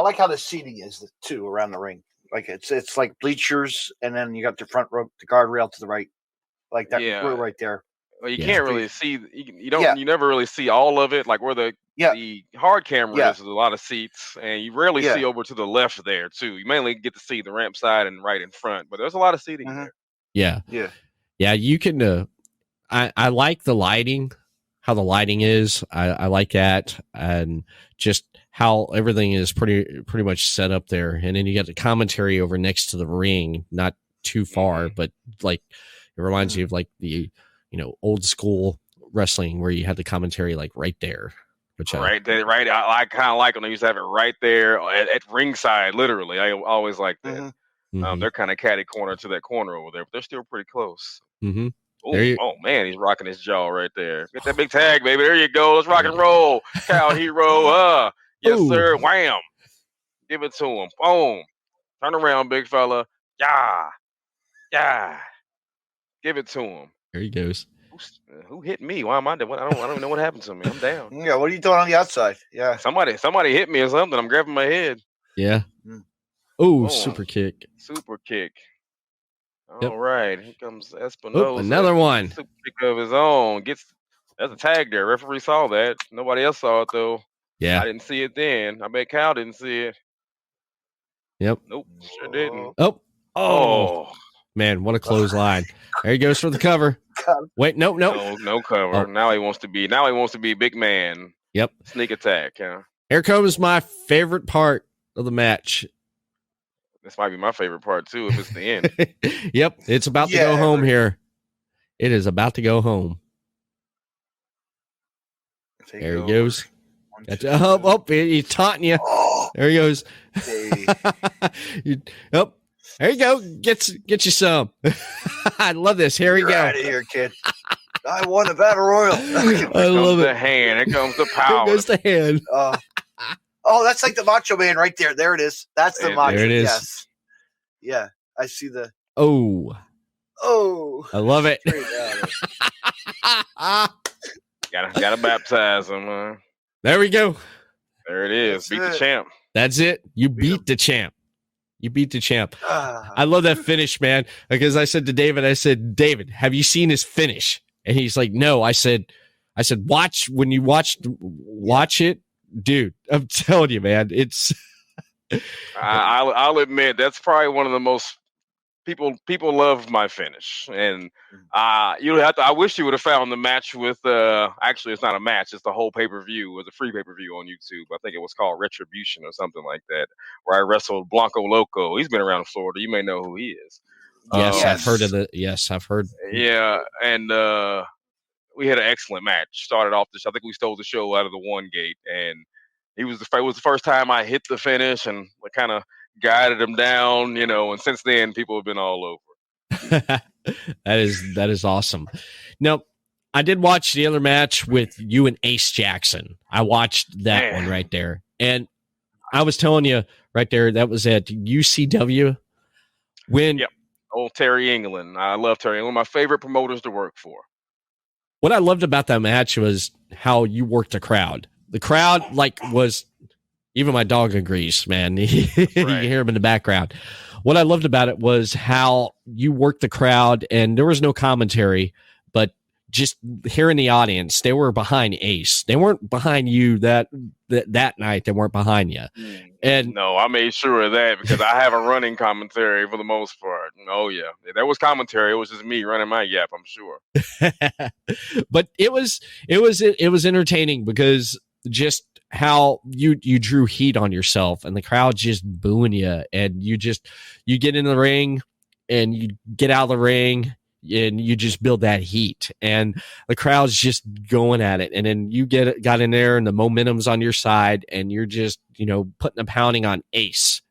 like how the seating is too around the ring. Like it's like bleachers, and then you got the front rope, the guardrail to the right, like that right there. Well, you can't really see. You don't. You never really see all of it. Like where the hard camera is, there's a lot of seats, and you rarely see over to the left there too. You mainly get to see the ramp side and right in front, but there's a lot of seating there. Yeah. You can. I like the lighting. How the lighting is, I like that, and just how everything is pretty much set up there. And then you got the commentary over next to the ring, not too far, but like it reminds you of like the old school wrestling where you had the commentary like right there. Right. I kind of like when they used to have it right there at ringside. Literally, I always like that. They're kind of catty corner to that corner over there, but they're still pretty close. Mm-hmm. Oh man, he's rocking his jaw right there. Get that big tag, baby. There you go. Let's rock and roll. Cow hero. Yes, sir. Wham. Give it to him. Boom. Turn around, big fella. Yeah. Give it to him. There he goes. Who hit me? Why am I doing? I don't know what happened to me. I'm down. Yeah, what are you doing on the outside? Yeah. Somebody hit me or something. I'm grabbing my head. Yeah. Oh, super kick. Super kick. All right, here comes Espinosa. Another one. Super kick of his own. That's a tag there. Referee saw that. Nobody else saw it though. Yeah. I didn't see it then. I bet Cal didn't see it. Yep. Nope. Sure didn't. Oh. Man, what a clothesline. There he goes for the cover. Wait, nope. No cover. Oh. Now he wants to be big man. Yep. Sneak attack. Yeah. Here comes my favorite part of the match. This might be my favorite part too, if it's the end. Yep, it's about to go home here. It is about to go home. There he goes. He's taunting you. There he goes. Hey. There you go. Get you some. I love this. Here we go. Out of here, kid. I won the battle royal. I love it. The hand. Here comes the power. Here goes the hand. That's like the Macho Man right there. There it is. That's the Macho. There it is. Yes. Yeah, I see the. Oh, I love it. Gotta Gotta baptize him. Huh? There we go. There it is. Beat the champ. That's it. You beat the champ. You beat the champ. I love that finish, man. Because I said to David, David, have you seen his finish? And he's like, no. I said, watch it, dude. I'm telling you, man. It's. I'll admit that's probably one of the most people love my finish, and you have to. I wish you would have found the match with. Actually, it's not a match; it's the whole pay-per-view. It was a free pay-per-view on YouTube. I think it was called Retribution or something like that, where I wrestled Blanco Loco. He's been around Florida. You may know who he is. Yes, I've heard of it. Yes, I've heard. Yeah, and we had an excellent match. Started off I think we stole the show out of the one gate, and it was the first time I hit the finish, and we kind of guided him down, and since then people have been all over. That is awesome. Now, I did watch the other match with you and Ace Jackson. I watched that one right there. And I was telling you right there, that was at UCW. Yep. Old Terry England. I love Terry England. One of my favorite promoters to work for. What I loved about that match was how you worked the crowd. The crowd was, even my dog agrees, man. You can hear him in the background. What I loved about it was how you worked the crowd, and there was no commentary, but just hearing the audience, they were behind Ace. They weren't behind you that night. They weren't behind you. And no, I made sure of that because I have a running commentary for the most part. Oh yeah, there was commentary. It was just me running my yap, I'm sure. But it was entertaining because just how you drew heat on yourself, and the crowd just booing you, and you get in the ring and you get out of the ring and you just build that heat, and the crowd's just going at it, and then you got in there and the momentum's on your side, and you're just putting a pounding on Ace.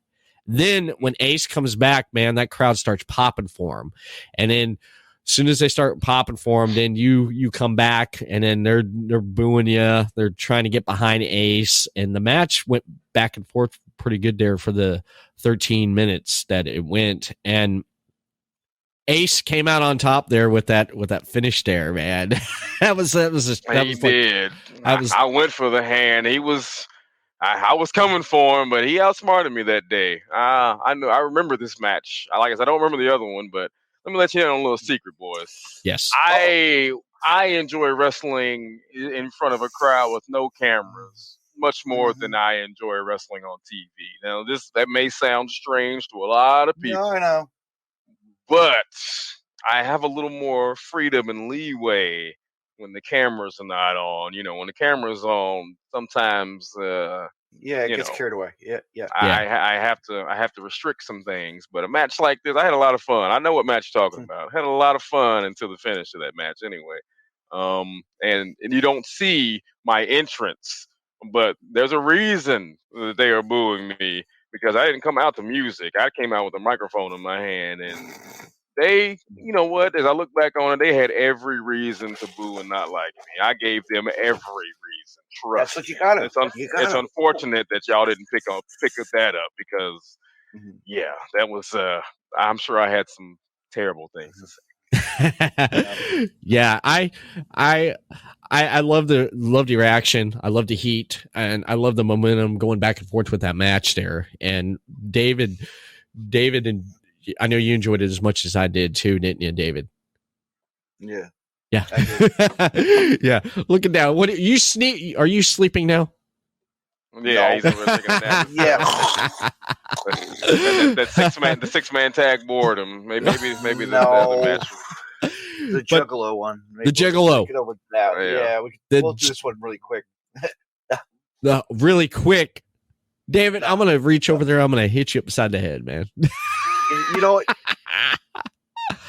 Then when Ace comes back, man, that crowd starts popping for him, and then as soon as they start popping for him, then you come back, and then they're booing you. They're trying to get behind Ace, and the match went back and forth pretty good there for the 13 minutes that it went. And Ace came out on top there with that finish there, man. I went for the hand. I was coming for him, but he outsmarted me that day. I remember this match. Like I said, I don't remember the other one, but let me let you in on a little secret, boys. Yes. I enjoy wrestling in front of a crowd with no cameras much more than I enjoy wrestling on TV. Now, that may sound strange to a lot of people. No, I know. But I have a little more freedom and leeway when the cameras are not on. When the camera's on, sometimes it gets carried away. Yeah. I have to restrict some things. But a match like this, I had a lot of fun. I know what match you're talking about. I had a lot of fun until the finish of that match anyway. And you don't see my entrance, but there's a reason that they are booing me, because I didn't come out to music. I came out with a microphone in my hand, and they, as I look back on it, they had every reason to boo and not like me. I gave them every reason. Trust. That's what you got. It's unfortunate that y'all didn't pick that up because, that was. I'm sure I had some terrible things to say. Yeah, I love the reaction. I love the heat, and I love the momentum going back and forth with that match there. And David, and I know you enjoyed it as much as I did too, didn't you, David? Yeah. Yeah. Yeah. Looking down. What are you sleeping now? Yeah, he's taking a nap. Yeah. The six man tag boredom. Maybe No. the other match. The Juggalo one. The Juggalo. Get over that. Yeah. We'll do this one really quick. Really quick. David, I'm going to reach over there. I'm going to hit you upside the head, man. You know what?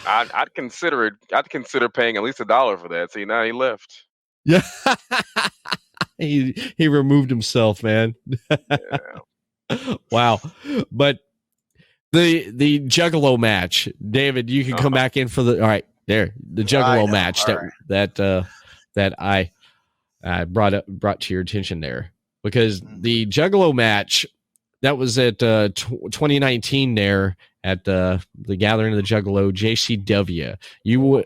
I'd consider it. I'd consider paying at least $1 for that. See, now he left. Yeah. He removed himself, man. Yeah. Wow. But the Juggalo match, David, you can come back in for the. All right, there, the Juggalo match that I brought to your attention there, because the Juggalo match that was at 2019 there, at the Gathering of the Juggalo JCW.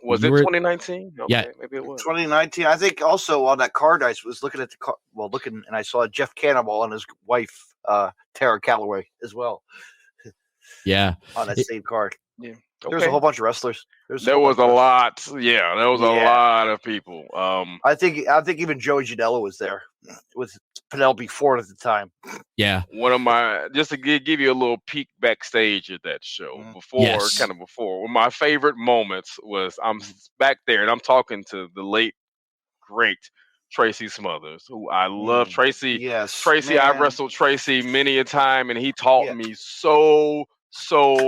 Was it 2019? Okay, yeah, maybe it was 2019. I think also on that card, I was looking at the card, and I saw Jeff Cannonball and his wife, Tara Calloway, as well. Yeah, on that same card. Yeah, there's a whole bunch of wrestlers. There was a lot. Yeah, there was a lot of people. I think even Joey Janela was there with Penelope Ford at the time. Yeah, one of my, just to give you a little peek backstage at that show before. One of my favorite moments was I'm back there and I'm talking to the late great Tracy Smothers, who I love. Tracy, man. I wrestled Tracy many a time, and he taught me so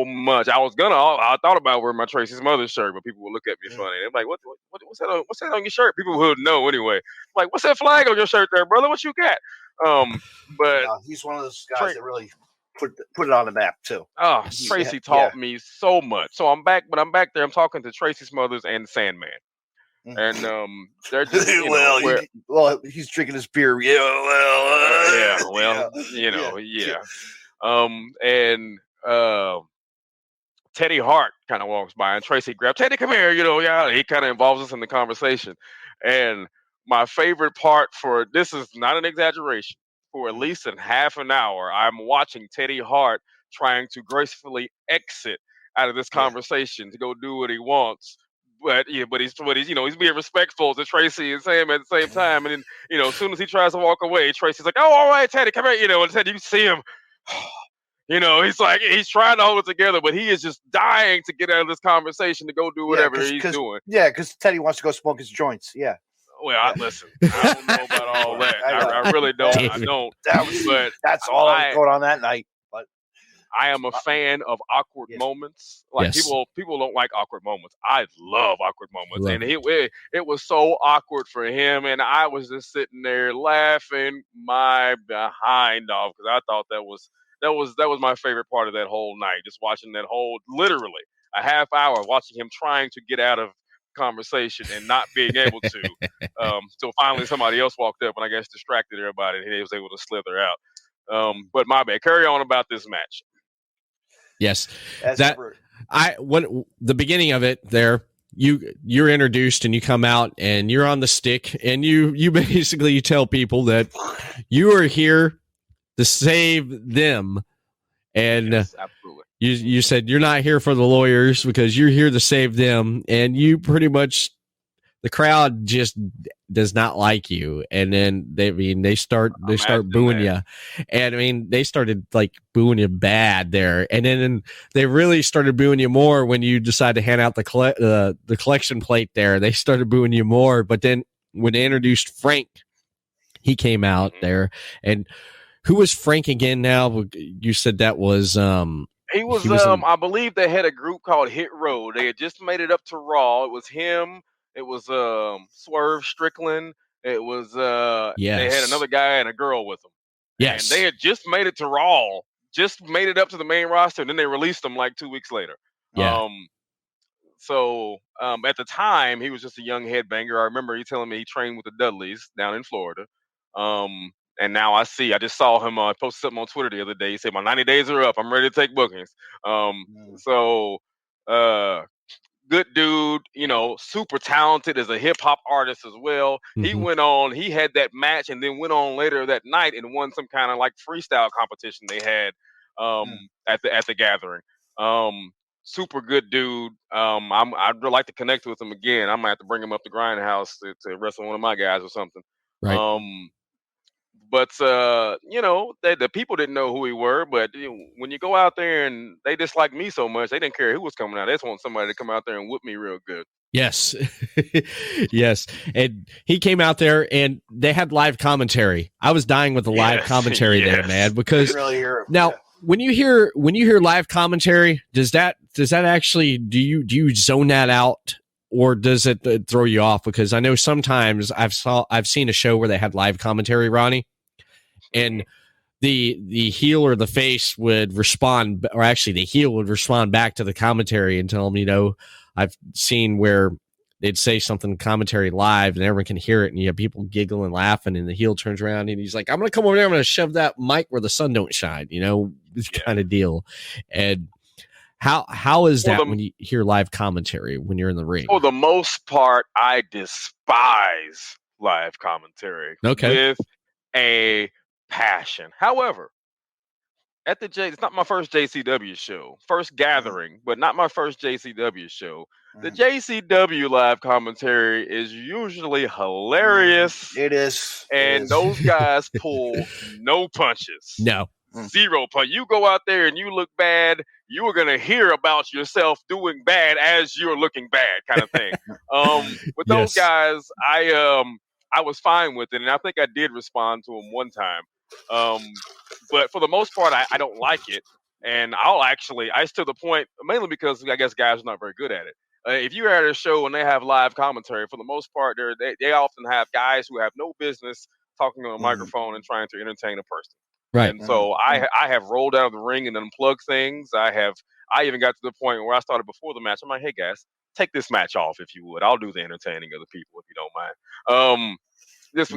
much. I thought about wearing my Tracy Smothers shirt, but people would look at me funny. They're like, what's that on, what's that on your shirt? People would know anyway. I'm like, what's that flag on your shirt there, brother? What you got? But he's one of those guys that really put it on the map too. Oh, Tracy taught me so much. So I'm back there. I'm talking to Tracy Smothers and Sandman. And they're just he's drinking his beer. And Teddy Hart kind of walks by, and Tracy grabs Teddy, come here. He kind of involves us in the conversation. And my favorite part, for this is not an exaggeration, for at least a half an hour, I'm watching Teddy Hart trying to gracefully exit out of this conversation to go do what he wants. But he's being respectful to Tracy and Sam at the same time. And then, as soon as he tries to walk away, Tracy's like, "Oh, all right, Teddy, come here." And Teddy, you see him, he's like, he's trying to hold it together, but he is just dying to get out of this conversation to go do whatever he's doing. Yeah, because Teddy wants to go smoke his joints. Yeah. Well, listen, I don't know about all that. I really don't. I don't. That's all that was going on that night. I am a fan of awkward moments. Like people don't like awkward moments. I love awkward moments, and it was so awkward for him, and I was just sitting there laughing my behind off because I thought that was my favorite part of that whole night. Just watching that whole, literally a half hour, watching him trying to get out of conversation and not being able to. So finally, somebody else walked up, and I guess distracted everybody, and he was able to slither out. But my bad. Carry on about this match. Yes, when the beginning of it there, you're introduced and you come out and you're on the stick and you basically tell people that you are here to save them, and absolutely. You said you're not here for the lawyers because you're here to save them, and you pretty much, the crowd just does not like you, and then they start booing you, and they started like booing you bad there, and then they really started booing you more when you decide to hand out the collection plate there. They started booing you more, but then when they introduced Frank, he came out there, and who was Frank again? Now you said that was he was I believe they had a group called Hit Row. They had just made it up to Raw. It was him. It was Swerve Strickland. It was they had another guy and a girl with them. Yes. And they had just made it to Raw, just made it up to the main roster, and then they released them like 2 weeks later. Yeah. So at the time, he was just a young headbanger. I remember he telling me he trained with the Dudleys down in Florida. And now I just saw him post something on Twitter the other day. He said, my 90 days are up. I'm ready to take bookings. So good dude, super talented as a hip hop artist as well. He went on, he had that match and then went on later that night and won some kind of like freestyle competition they had at the Gathering. Super good dude. I'd like to connect with him again. I might have to bring him up to Grindhouse to wrestle one of my guys or something. Right. But the people didn't know who we were. But when you go out there and they disliked me so much, they didn't care who was coming out. They just want somebody to come out there and whoop me real good. Yes, yes. And he came out there and they had live commentary. I was dying with the live commentary there, man. Because now when you hear live commentary, does that actually do you zone that out? Or does it throw you off? Because I know sometimes I've seen a show where they had live commentary, Ronnie, and the heel or the face would respond, or actually the heel would respond back to the commentary and tell them, I've seen where they'd say something commentary live and everyone can hear it, and you have people giggle and laughing, and the heel turns around and he's like, "I'm going to come over there, I'm going to shove that mic where the sun don't shine," this kind of deal. And How is that when you hear live commentary when you're in the ring? For the most part, I despise live commentary with a passion. However, it's not my first JCW show, first gathering, but not my first JCW show. The JCW live commentary is usually hilarious. It is. And those guys pull no punches. No. Zero punch. You go out there and you look bad, you are going to hear about yourself doing bad as you're looking bad kind of thing. With those guys, I was fine with it. And I think I did respond to them one time. But for the most part, I don't like it. And it's to the point, mainly because I guess guys are not very good at it. If you're at a show and they have live commentary, for the most part, they often have guys who have no business talking on a microphone and trying to entertain a person. Right. And so I have rolled out of the ring and unplugged things. I even got to the point where I started before the match. I'm like, hey guys, take this match off if you would. I'll do the entertaining of the people if you don't mind.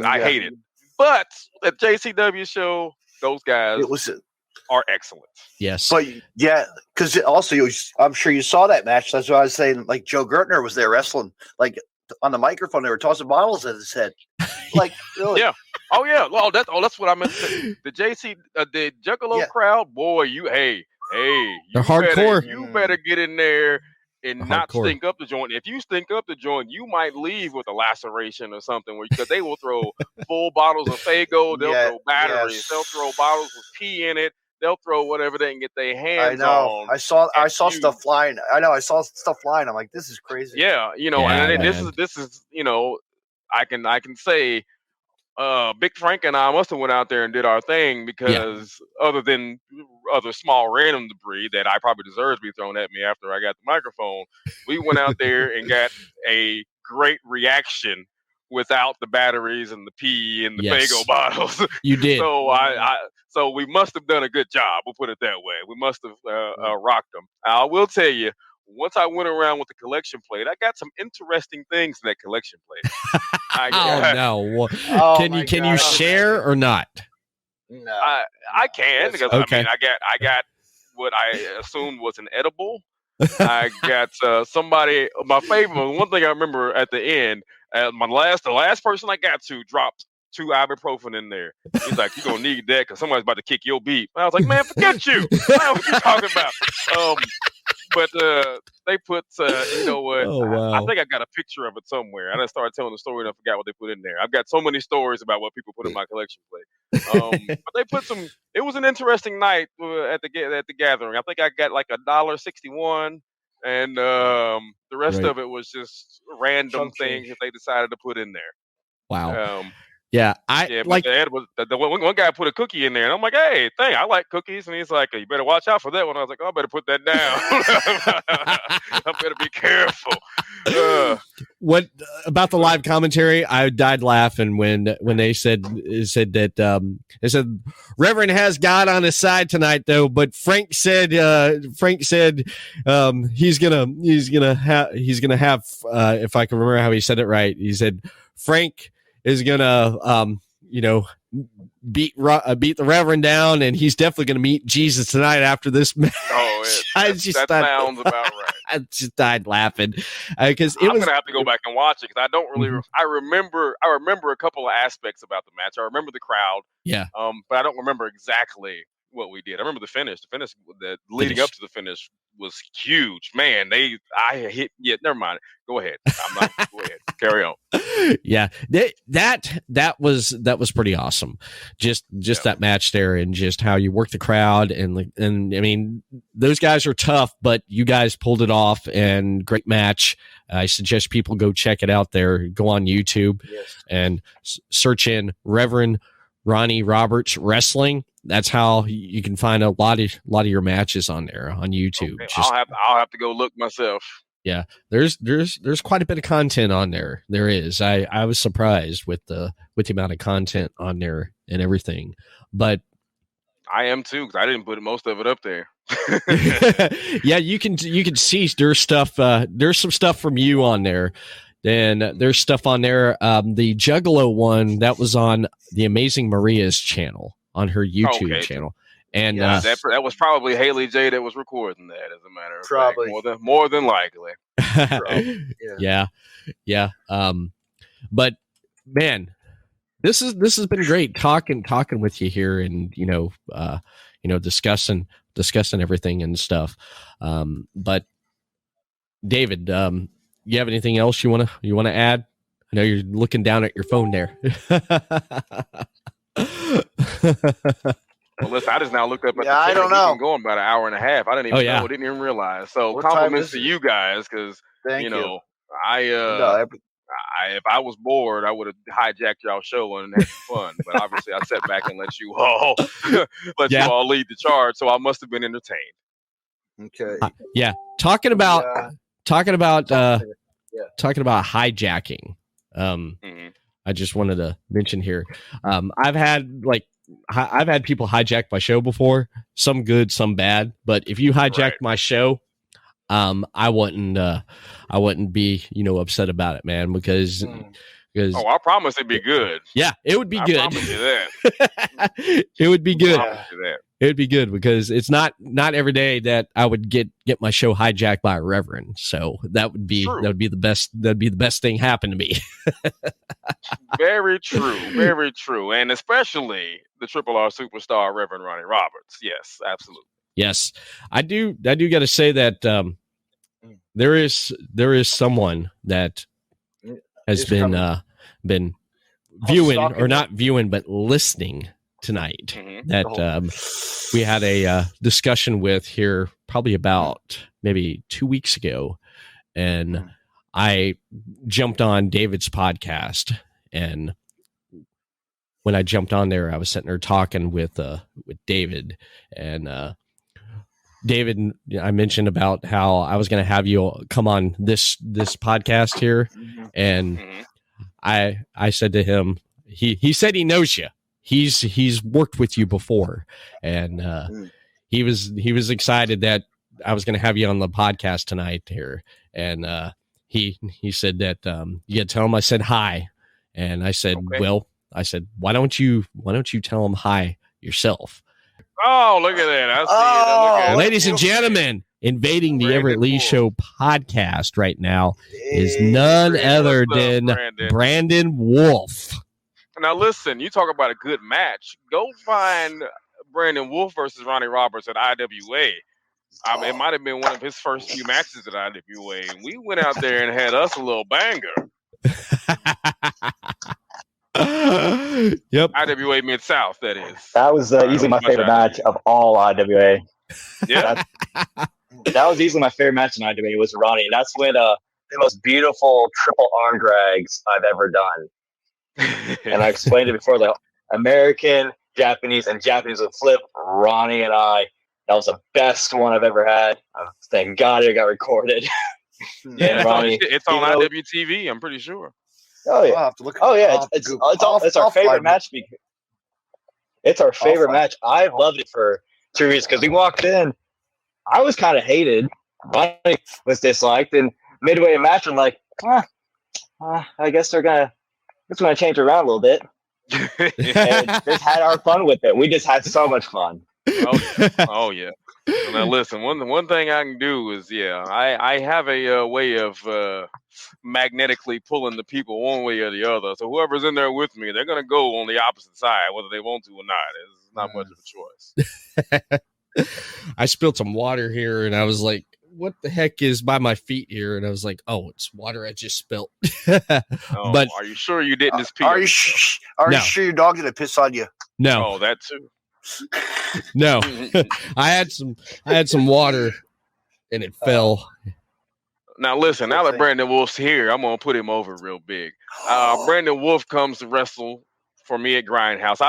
I hate it. But at JCW show, those guys are excellent. Yes. But yeah, because also I'm sure you saw that match. That's what I was saying. Like Joe Gertner was there wrestling, like on the microphone. They were tossing bottles at his head. Like really? Yeah. Oh yeah. Well, that's what I meant to say. The Juggalo crowd, boy, they're hardcore. You better get in there and not stink up the joint. If you stink up the joint, you might leave with a laceration or something. Because they will throw full bottles of Fago. They'll throw batteries. Yes. They'll throw bottles with pee in it. They'll throw whatever they can get their hands on. I saw stuff flying. I know. I saw stuff flying. I'm like, this is crazy. Yeah, and this is I can say Big Frank and I must have went out there and did our thing because other than other small random debris that I probably deserved to be thrown at me after I got the microphone, we went out there and got a great reaction without the batteries and the pee and the Fago bottles. You did. So we must have done a good job. We'll put it that way. We must have rocked them. I will tell you, once I went around with the collection plate, I got some interesting things in that collection plate. No! Can you share or not? No, I can because I got what I assumed was an edible. I got somebody. My favorite one thing I remember at the end. The last person I got to dropped 2 ibuprofen in there. He's like, "You gonna need that because somebody's about to kick your beat." And I was like, "Man, forget you! What you talking about?" But they put, you know what? Oh, wow. I think I got a picture of it somewhere. I just started telling the story and I forgot what they put in there. I've got so many stories about what people put in my collection plate. But they put some. It was an interesting night at the gathering. I think I got like $1.61. And the rest of it was just random things that they decided to put in there. Wow. The one guy put a cookie in there, and I'm like, "Hey, I like cookies," and he's like, "You better watch out for that one." I was like, "Oh, I better put that down. I better be careful." What about the live commentary? I died laughing when they said that they said Reverend has God on his side tonight, though. But Frank said he's gonna have if I can remember how he said it right. He said Frank is gonna beat the Reverend down, and he's definitely gonna meet Jesus tonight after this match. That sounds about right. I just died laughing because I'm gonna have to go back and watch it because I don't really. I remember a couple of aspects about the match. I remember the crowd. Yeah. But I don't remember exactly what we did. I remember the finish. The finish, leading up to the finish was huge. Man, never mind. Go ahead. Go ahead. Carry on. Yeah, that was pretty awesome. Just that match there, and just how you work the crowd, and I mean, those guys are tough, but you guys pulled it off, and great match. I suggest people go check it out there. Go on YouTube and search in Reverend Ronnie Roberts Wrestling. That's how you can find a lot of your matches on there on YouTube. Okay, I'll have to go look myself. Yeah, there's quite a bit of content on there. There is. I was surprised with the amount of content on there and everything. But I am too, because I didn't put most of it up there. Yeah, you can see there's stuff. There's some stuff from you on there. Then there's stuff on there. The Juggalo one that was on the Amazing Maria's channel on her YouTube channel. And Yes. That was probably Haley J that was recording that, as a matter of Probably. fact. More than likely. Yeah. But man, this has been great talking with you here, and discussing everything and stuff. But David, you have anything else you wanna add? I know you're looking down at your phone there. Well, listen, I just now looked up at the I don't We've know. been going about an hour and a half. I didn't even know. I didn't even realize. So What time compliments is to it? you guys, because Thank you. if I was bored, I would have hijacked y'all show and had some fun. But obviously, I sat back and let you all you all lead the charge. So I must have been entertained. Okay. Talking about hijacking. I just wanted to mention here. I've had people hijack my show before. Some good, some bad. But if you hijacked my show, I wouldn't be upset about it, man, because I promise it'd be good. Yeah, it would be good. I promise you that. It would be good. I promise you that. It would be good, because it's not every day that I would get my show hijacked by a reverend. So that would be the best. That'd be the best thing happen to me. Very true. Very true. And especially the Triple R superstar, Reverend Ronnie Roberts. Yes, absolutely. Yes, I do got to say that there is someone that has been viewing, or not viewing, but listening tonight, that we had a discussion with here probably about maybe 2 weeks ago, and I jumped on David's podcast, and when I jumped on there, I was sitting there talking with David, and David, I mentioned about how I was going to have you come on this podcast here, and I said to him, he said he knows you. He's worked with you before, and he was excited that I was going to have you on the podcast tonight here, and he said that you got to tell him I said hi, and I said, well, I said, why don't you tell him hi yourself? Oh, look at that. I see it. Ladies and gentlemen, invading the Everett Lee Show podcast right now is none other than Brandon Wolf. Now, listen, you talk about a good match. Go find Brandon Wolf versus Ronnie Roberts at IWA. It might have been one of his first few matches at IWA. And we went out there and had us a little banger. Yep. IWA Mid-South, that is. That was easily my favorite match of all IWA. Yeah. That was easily my favorite match in IWA. It was Ronnie. And that's when the most beautiful triple arm drags I've ever done. And I explained it before, like American, Japanese, and Japanese would flip. Ronnie and I, that was the best one I've ever had. Thank God it got recorded. Yeah, Ronnie, it's on IWTV, I'm pretty sure. Oh yeah! It's our favorite match. It's our favorite match. I've loved it for 2 reasons. Because we walked in, I was kind of hated. Ronnie was disliked, and midway in match, I'm like, I guess they're gonna change around a little bit. And just had our fun with it. We just had so much fun. Oh yeah. Now listen, one thing I can do is I have a way of magnetically pulling the people one way or the other. So whoever's in there with me, they're gonna go on the opposite side, whether they want to or not. It's not much of a choice. I spilled some water here, and I was like, "What the heck is by my feet here?" And I was like, "Oh, it's water I just spilled." But are you sure you didn't just pee? Are you sure your dog didn't piss on you? No. Oh, that too. No. I had some water, and it fell. Now listen, now that Brandon Wolf's here, I'm gonna put him over real big. Brandon Wolf comes to wrestle for me at Grindhouse.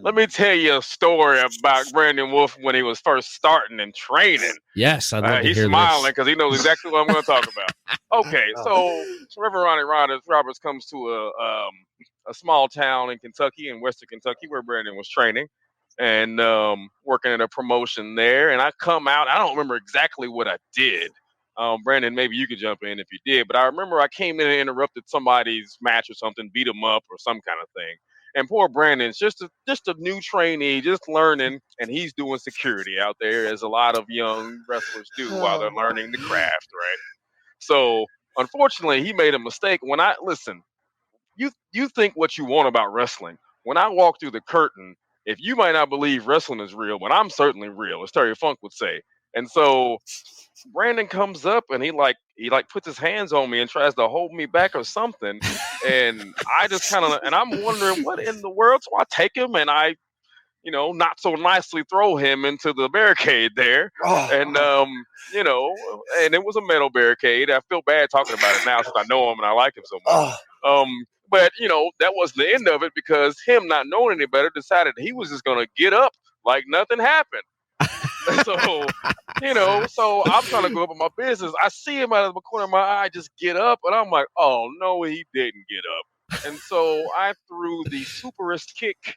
Let me tell you a story about Brandon Wolf when he was first starting and training. Yes, I'd love to he's hear smiling because he knows exactly what I'm going to talk about. Okay, so Reverend Ronnie Roberts comes to a small town in Kentucky, in Western Kentucky, where Brandon was training and working at a promotion there. And I come out. I don't remember exactly what I did. Brandon, maybe you could jump in if you did, but I remember I came in and interrupted somebody's match or something, beat them up or some kind of thing. And poor Brandon's just a new trainee, just learning, and he's doing security out there, as a lot of young wrestlers do while they're learning the craft, right? So unfortunately, he made a mistake. When I listen, you think what you want about wrestling. When I walk through the curtain, if you might not believe wrestling is real, but I'm certainly real, as Terry Funk would say. And so Brandon comes up and he puts his hands on me and tries to hold me back or something. And I just and I'm wondering what in the world. So I take him and I, not so nicely throw him into the barricade there. And, and it was a metal barricade. I feel bad talking about it now since I know him and I like him so much. But, that wasn't the end of it, because him not knowing any better decided he was just going to get up like nothing happened. So, so I'm trying to go up with my business. I see him out of the corner of my eye just get up, and I'm like, oh, no, he didn't get up. And so I threw the superest kick.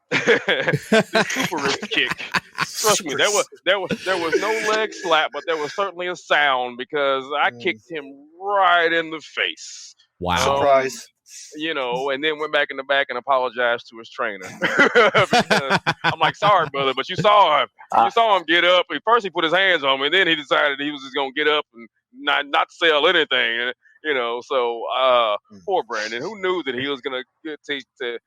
The superest kick. Trust me, there was no leg slap, but there was certainly a sound, because I kicked him right in the face. Wow. Surprise. And then went back in the back and apologized to his trainer. Because I'm like, sorry, brother, but you saw him. You saw him get up. First he put his hands on me, and then he decided he was just going to get up and not sell anything. So poor Brandon, who knew that he was going to take to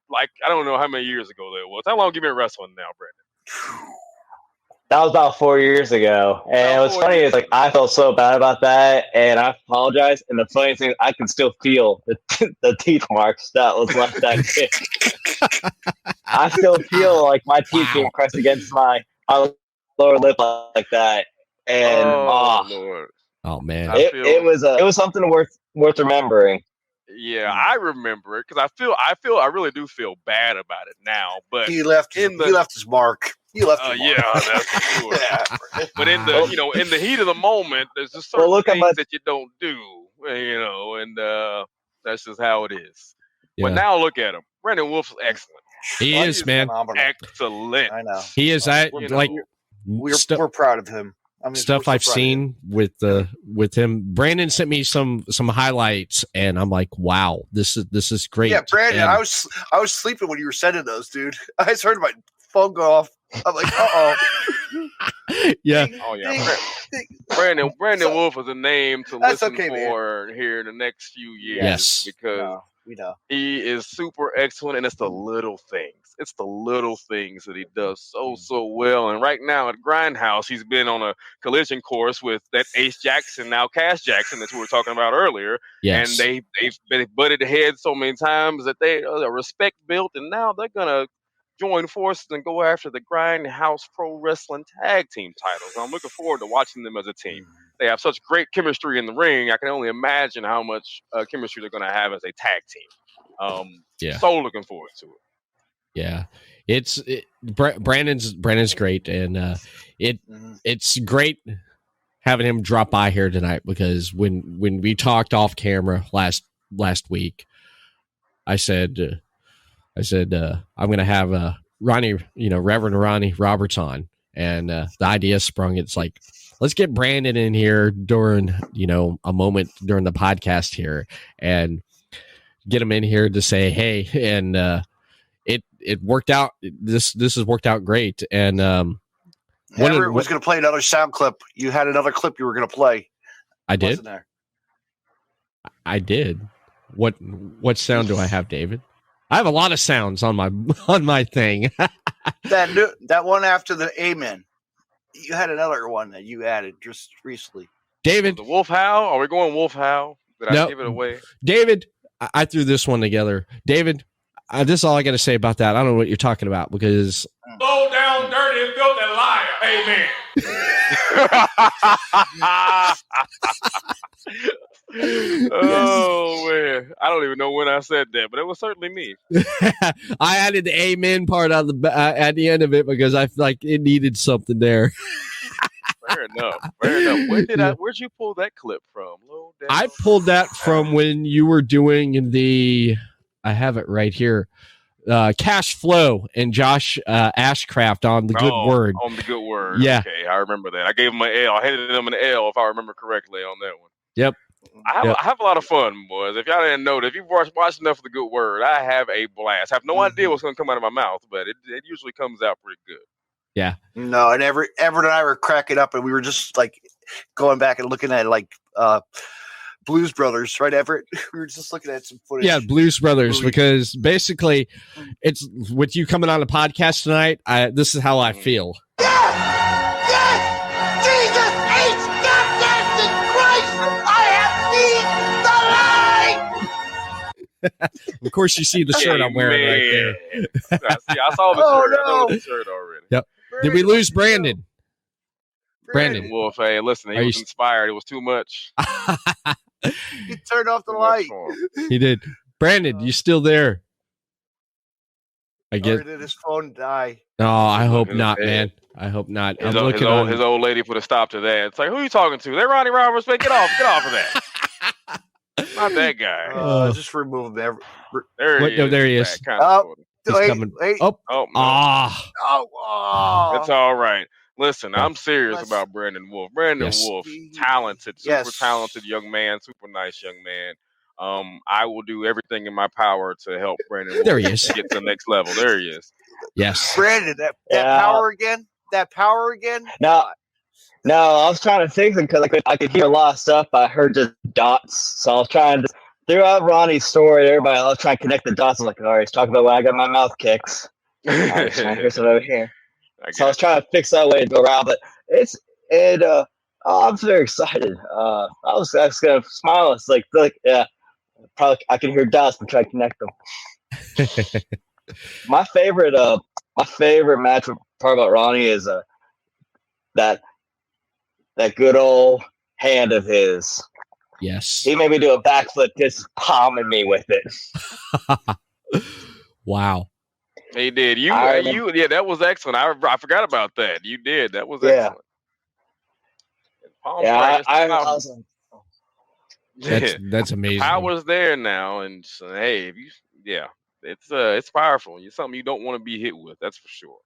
like, I don't know how many years ago that was. How long have you been wrestling now, Brandon? That was about 4 years ago. And what's funny is, I felt so bad about that, and I apologized. And the funny thing is, I can still feel the teeth marks that was left that kick. I still feel like my teeth being pressed against my lower lip like that. And Lord. Oh man, it was something worth remembering. Yeah, I remember it, because I really do feel bad about it now. But he left his mark. He left. Yeah, that's for sure. But in the heat of the moment, there's just certain things that you don't do, and that's just how it is. Yeah. But now look at him. Brandon Wolf's excellent. He is, man. Phenomenal. Excellent. I know. He is. We're proud of him. Stuff I've seen with him. Brandon sent me some highlights, and I'm like, wow, this is great. Yeah, Brandon, I was sleeping when you were sending those, dude. I just heard my phone go off. I'm like, yeah. Oh yeah. Brandon Wolf is a name to listen for here in the next few years. Yes, because we know he is super excellent, and it's the little things. It's the little things that he does so well. And right now at Grindhouse, he's been on a collision course with that Ace Jackson, now Cass Jackson, that we were talking about earlier. Yes. And they've butted heads so many times that they respect built, and now they're gonna join forces and go after the Grindhouse Pro Wrestling Tag Team titles. I'm looking forward to watching them as a team. They have such great chemistry in the ring. I can only imagine how much chemistry they're going to have as a tag team. So looking forward to it. Yeah, Brandon's great, and it's great having him drop by here tonight, because when we talked off camera last week, I said I'm going to have Reverend Ronnie Roberts on, and the idea sprung. It's like, let's get Brandon in here during a moment during the podcast here, and get him in here to say hey, and it worked out. This has worked out great, and Everett was going to play another sound clip. You had another clip you were going to play. I did. I did. What sound do I have, David? I have a lot of sounds on my thing. that one after the Amen. You had another one that you added just recently. David, the Wolf Howl. Are we going Wolf Howl? Did I give it away? David, I threw this one together. David, this is all I got to say about that. I don't know what you're talking about, because low down, dirty, filthy liar. Amen. Oh man, I don't even know when I said that, but it was certainly me. I added the amen part on at the end of it, because I feel like it needed something there. Fair enough. Where'd you pull that clip from? Low down. I pulled that from when you were doing I have it right here. Cash Flow and Josh Ashcraft on the Good Word. On the Good Word. Yeah. Okay, I remember that. I gave him an L. I handed him an L, if I remember correctly, on that one. Yep. I have a lot of fun, boys. If y'all didn't know, if you've watched enough of The Good Word, I have a blast. I have no idea what's going to come out of my mouth, but it usually comes out pretty good. Yeah. No, and Everett and I were cracking up, and we were just like going back and looking at like Blues Brothers, right, Everett? We were just looking at some footage. Yeah, Blues Brothers, because basically it's with you coming on the podcast tonight, this is how I feel. Jesus H. Goddamn Christ! I have seen the light! Of course, you see the shirt I'm wearing right there. I saw the shirt. No. I know the shirt already. Yep. Did we lose Brandon? Brandon Wolf, hey, listen, he was inspired. It was too much. He turned off the light. He did. Brandon, you still there? I guess. Or did his phone die? No, I hope not, man. I hope not. His old lady put a stop to that. It's like, who are you talking to? They're Ronnie Roberts. Man, get off of that. Not that guy. Just remove him. There he is. He's coming. Wait. Oh, no. Oh. It's all right. Listen, I'm serious about Brandon Wolf. Brandon Wolf, talented, super talented young man, super nice young man. I will do everything in my power to help Brandon Wolf there he is. get to the next level. There he is. Yes. Brandon, that power again? That power again? No, I was trying to think because I could hear a lot of stuff. I heard just dots. So I was trying to, throughout Ronnie's story, everybody, I was trying to connect the dots. I'm like, all right, he's talking about when I got my mouth kicked. Here's something over here. So I was trying to fix that way to go around, but I'm very excited. I was gonna smile. It's like yeah, probably I can hear dots and try to connect them. my favorite match part about Ronnie is that good old hand of his. Yes, he made me do a backflip, just palming me with it. Wow. He did. That was excellent. I forgot about that. You did. That was excellent. That's amazing. Power's there now, and hey, it's powerful. It's something you don't want to be hit with. That's for sure.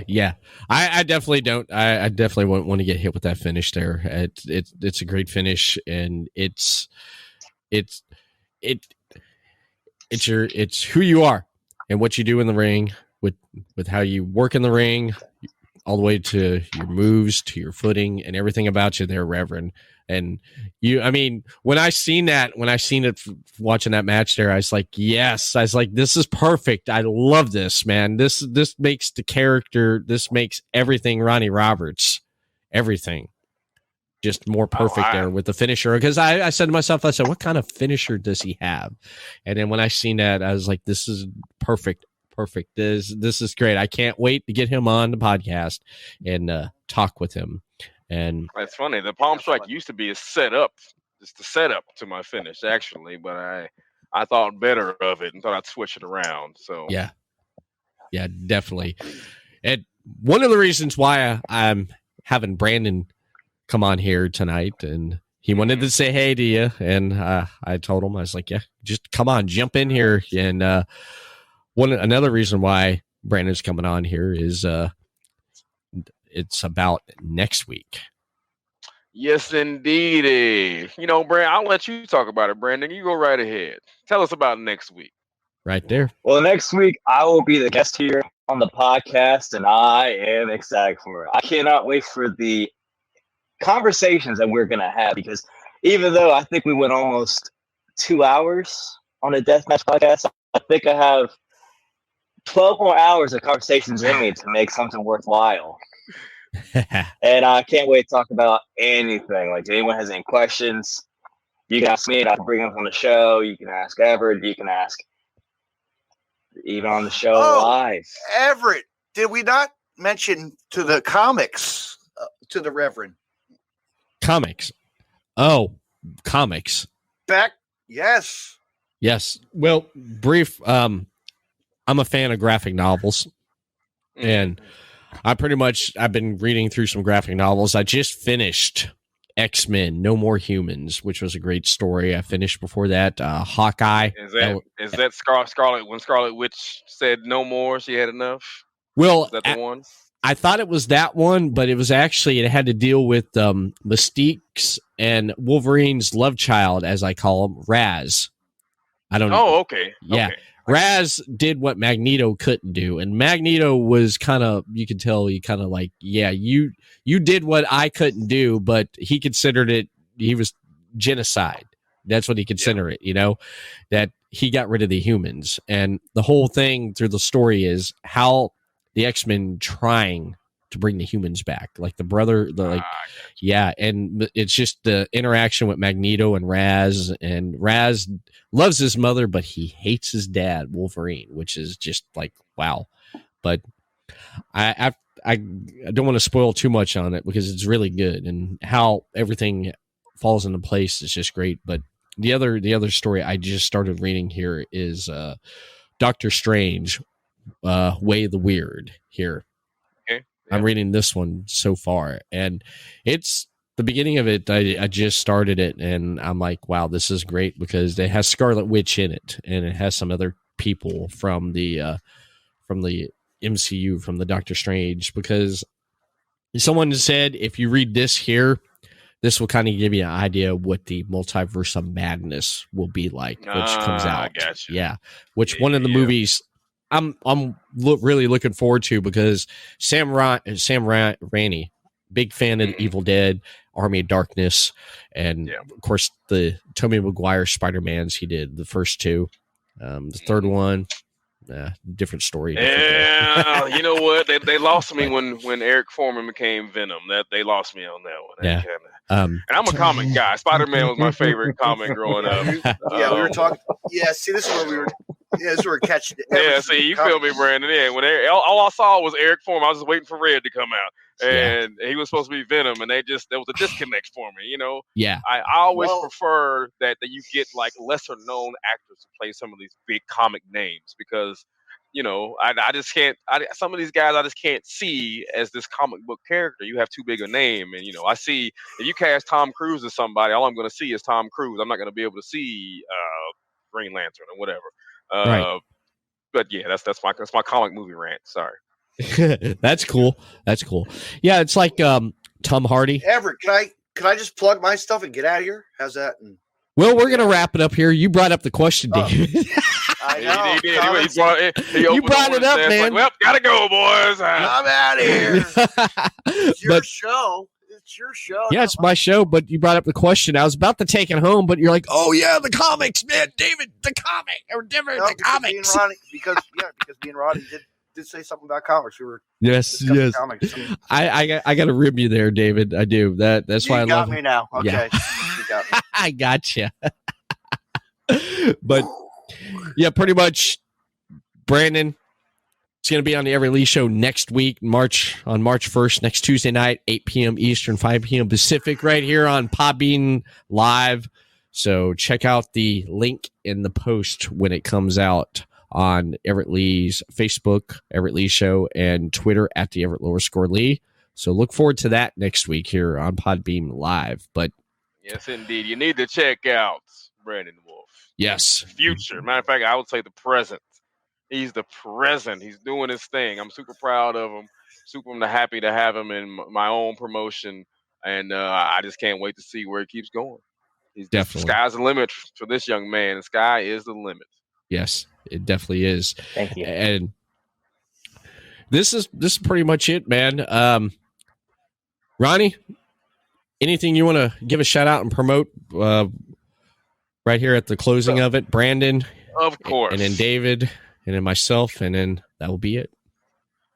Yeah, I definitely don't. I definitely wouldn't want to get hit with that finish there. It's a great finish, and it's who you are and what you do in the ring, with how you work in the ring, all the way to your moves, to your footing, and everything about you there, Reverend. And when I seen it watching that match there, I was like, yes. I was like, this is perfect. I love this, man. This makes the character, this makes everything Ronnie Roberts, everything just more perfect there with the finisher. Because I said to myself, what kind of finisher does he have? And then when I seen that, I was like, this is perfect. This is great. I can't wait to get him on the podcast and talk with him. And it's funny. The palm strike used to be just the setup to my finish, actually. But I thought better of it and thought I'd switch it around. So yeah, definitely. And one of the reasons why I'm having Brandon come on here tonight, and he wanted to say hey to you, and I told him, I was like, yeah, just come on, jump in here. And another reason why Brandon's coming on here is it's about next week. Yes, indeed. Brandon, I'll let you talk about it, Brandon. You go right ahead. Tell us about next week. Right there. Well, next week I will be the guest here on the podcast, and I am excited for it. I cannot wait for the conversations that we're going to have, because even though I think we went almost 2 hours on a Deathmatch podcast, I think I have 12 more hours of conversations in me to make something worthwhile. And I can't wait to talk about anything. Like, if anyone has any questions, you can ask me, and I can bring them on the show. You can ask Everett. You can ask even on the show live. Everett, did we not mention to the comics, to the Reverend? Comics. Oh, comics. Back. Yes. Yes. Well, brief. I'm a fan of graphic novels, and I've been reading through some graphic novels. I just finished X-Men: No More Humans, which was a great story. I finished before that Hawkeye. Is that Scarlet, when Scarlet Witch said no more, she had enough? Well, is that the one? I thought it was that one, but it was actually, it had to deal with Mystique's and Wolverine's love child, as I call him, Raz. I don't know. Oh, okay. Yeah. Okay. Raz did what Magneto couldn't do. And Magneto was kind of, you could tell he kind of like, yeah, you did what I couldn't do, but he considered it, he was genocide. That's what he considered it, you know, that he got rid of the humans. And the whole thing through the story is how the X-Men trying to bring the humans back. Like the brother, yeah. And it's just the interaction with Magneto and Raz loves his mother, but he hates his dad, Wolverine, which is just like, wow. But I don't want to spoil too much on it because it's really good, and how everything falls into place is just great. But the other story I just started reading here is Doctor Strange, Way of the Weird here. Okay. I'm reading this one so far, and it's the beginning of it. I just started it, and I'm like, wow, this is great because it has Scarlet Witch in it, and it has some other people from the MCU, from the Doctor Strange, because someone said if you read this here, this will kind of give you an idea of what the Multiverse of Madness will be like, which comes out. Gotcha. Yeah, which one of the movies I'm really looking forward to, because Sam Raimi, big fan of Evil Dead, Army of Darkness, and of course the Tobey Maguire Spider-Mans. He did the first two. The third one, different story. Yeah, you know what? They lost me when Eric Foreman became Venom. That they lost me on that one. Yeah. And I'm a comic guy. Spider-Man was my favorite comic growing up. We were talking. Yeah, see, this is where we were. Yeah, this is where we're catching. Yeah, see, you feel me, Brandon? Yeah, when all I saw was Eric Foreman. I was just waiting for Red to come out, and he was supposed to be Venom, and there was a disconnect for me. You know. Yeah. I always prefer that you get like lesser known actors to play some of these big comic names, because you know, I just can't. Some of these guys I just can't see as this comic book character. You have too big a name, and you know, I see if you cast Tom Cruise as somebody, all I'm going to see is Tom Cruise. I'm not going to be able to see Green Lantern or whatever. Right. But yeah, that's my comic movie rant. Sorry. That's cool. That's cool. Yeah, it's like Tom Hardy. Everett, can I just plug my stuff and get out of here? How's that? Well, we're gonna wrap it up here. You brought up the question, David. I know. He did. You brought it up, man. Like, well, gotta go, boys. I'm out of here. It's your show. It's your show. Yeah, it's my show, but you brought up the question. I was about to take it home, but you're like, oh, yeah, the comics, man. David, the comic. Or different, the comics. Because me and Ronnie did say something about comics. We were yes. Comics. I got to rib you there, David. I do. That's why I love me now. Okay. Yeah. You got me. I got you. But, yeah, pretty much, Brandon, it's going to be on the Everett Lee Show next week, on March 1st, next Tuesday night, 8 p.m. Eastern, 5 p.m. Pacific, right here on Podbean Live. So check out the link in the post when it comes out on Everett Lee's Facebook, Everett Lee Show, and Twitter at the Everett_Lee. So look forward to that next week here on Podbean Live. But yes, indeed. You need to check out Brandon Wolf. Yes. Future. Matter of fact, I would say the present. He's the present. He's doing his thing. I'm super proud of him. Super happy to have him in my own promotion. And I just can't wait to see where he keeps going. Definitely. The sky's the limit for this young man. The sky is the limit. Yes, it definitely is. Thank you. And this is pretty much it, man. Ronnie, anything you want to give a shout out and promote right here at the closing of it? Brandon, of course, and then David, and then myself, and then that will be it.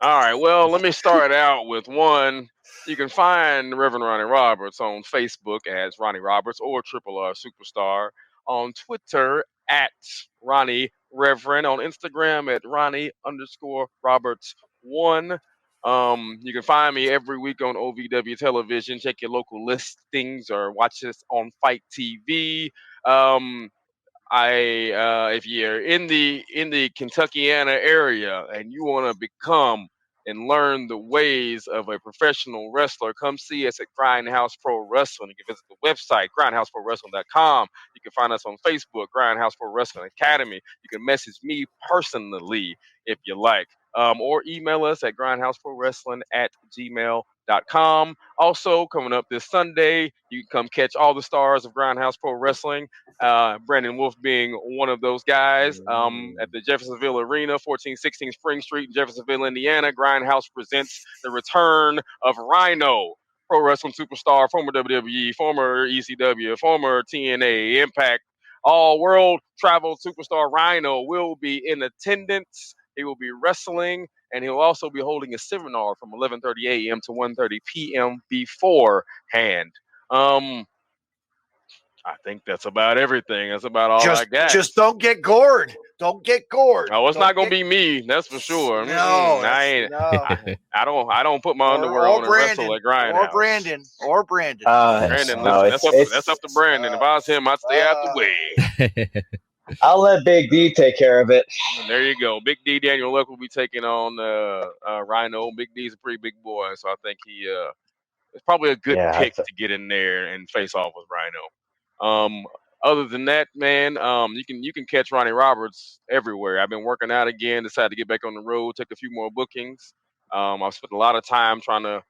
All right. Well, let me start out with one. You can find Reverend Ronnie Roberts on Facebook as Ronnie Roberts or Triple R Superstar, on Twitter at Ronnie Reverend, on Instagram at Ronnie_Roberts1. You can find me every week on OVW Television. Check your local listings or watch us on Fight TV. If you're in the Kentuckiana area and you want to become and learn the ways of a professional wrestler, come see us at Grindhouse Pro Wrestling. You can visit the website, grindhouseprowrestling.com. You can find us on Facebook, Grindhouse Pro Wrestling Academy. You can message me personally if you like. or email us at grindhouseprowrestling@gmail.com. Also, coming up this Sunday, you can come catch all the stars of Grindhouse Pro Wrestling. Brandon Wolf being one of those guys at the Jeffersonville Arena, 1416 Spring Street in Jeffersonville, Indiana. Grindhouse presents the return of Rhino, pro wrestling superstar, former WWE, former ECW, former TNA, Impact, all-world travel superstar. Rhino will be in attendance. He will be wrestling, and he'll also be holding a seminar from 11:30 a.m. to 1:30 p.m. beforehand. I think that's about everything. That's about all I got. Just don't get gored. Don't get gored. Oh, it's not gonna be me. That's for sure. No, I ain't. No. I don't put my underwear on and wrestle at Grindhouse. Or Brandon. Brandon, that's up to Brandon. If I was him, I'd stay out the way. I'll let Big D take care of it. There you go. Big D, Daniel Luck will be taking on Rhino. Big D's a pretty big boy, so I think it's probably a good pick to get in there and face off with Rhino. Other than that, man, you can catch Ronnie Roberts everywhere. I've been working out again. Decided to get back on the road, take a few more bookings. I've spent a lot of time trying to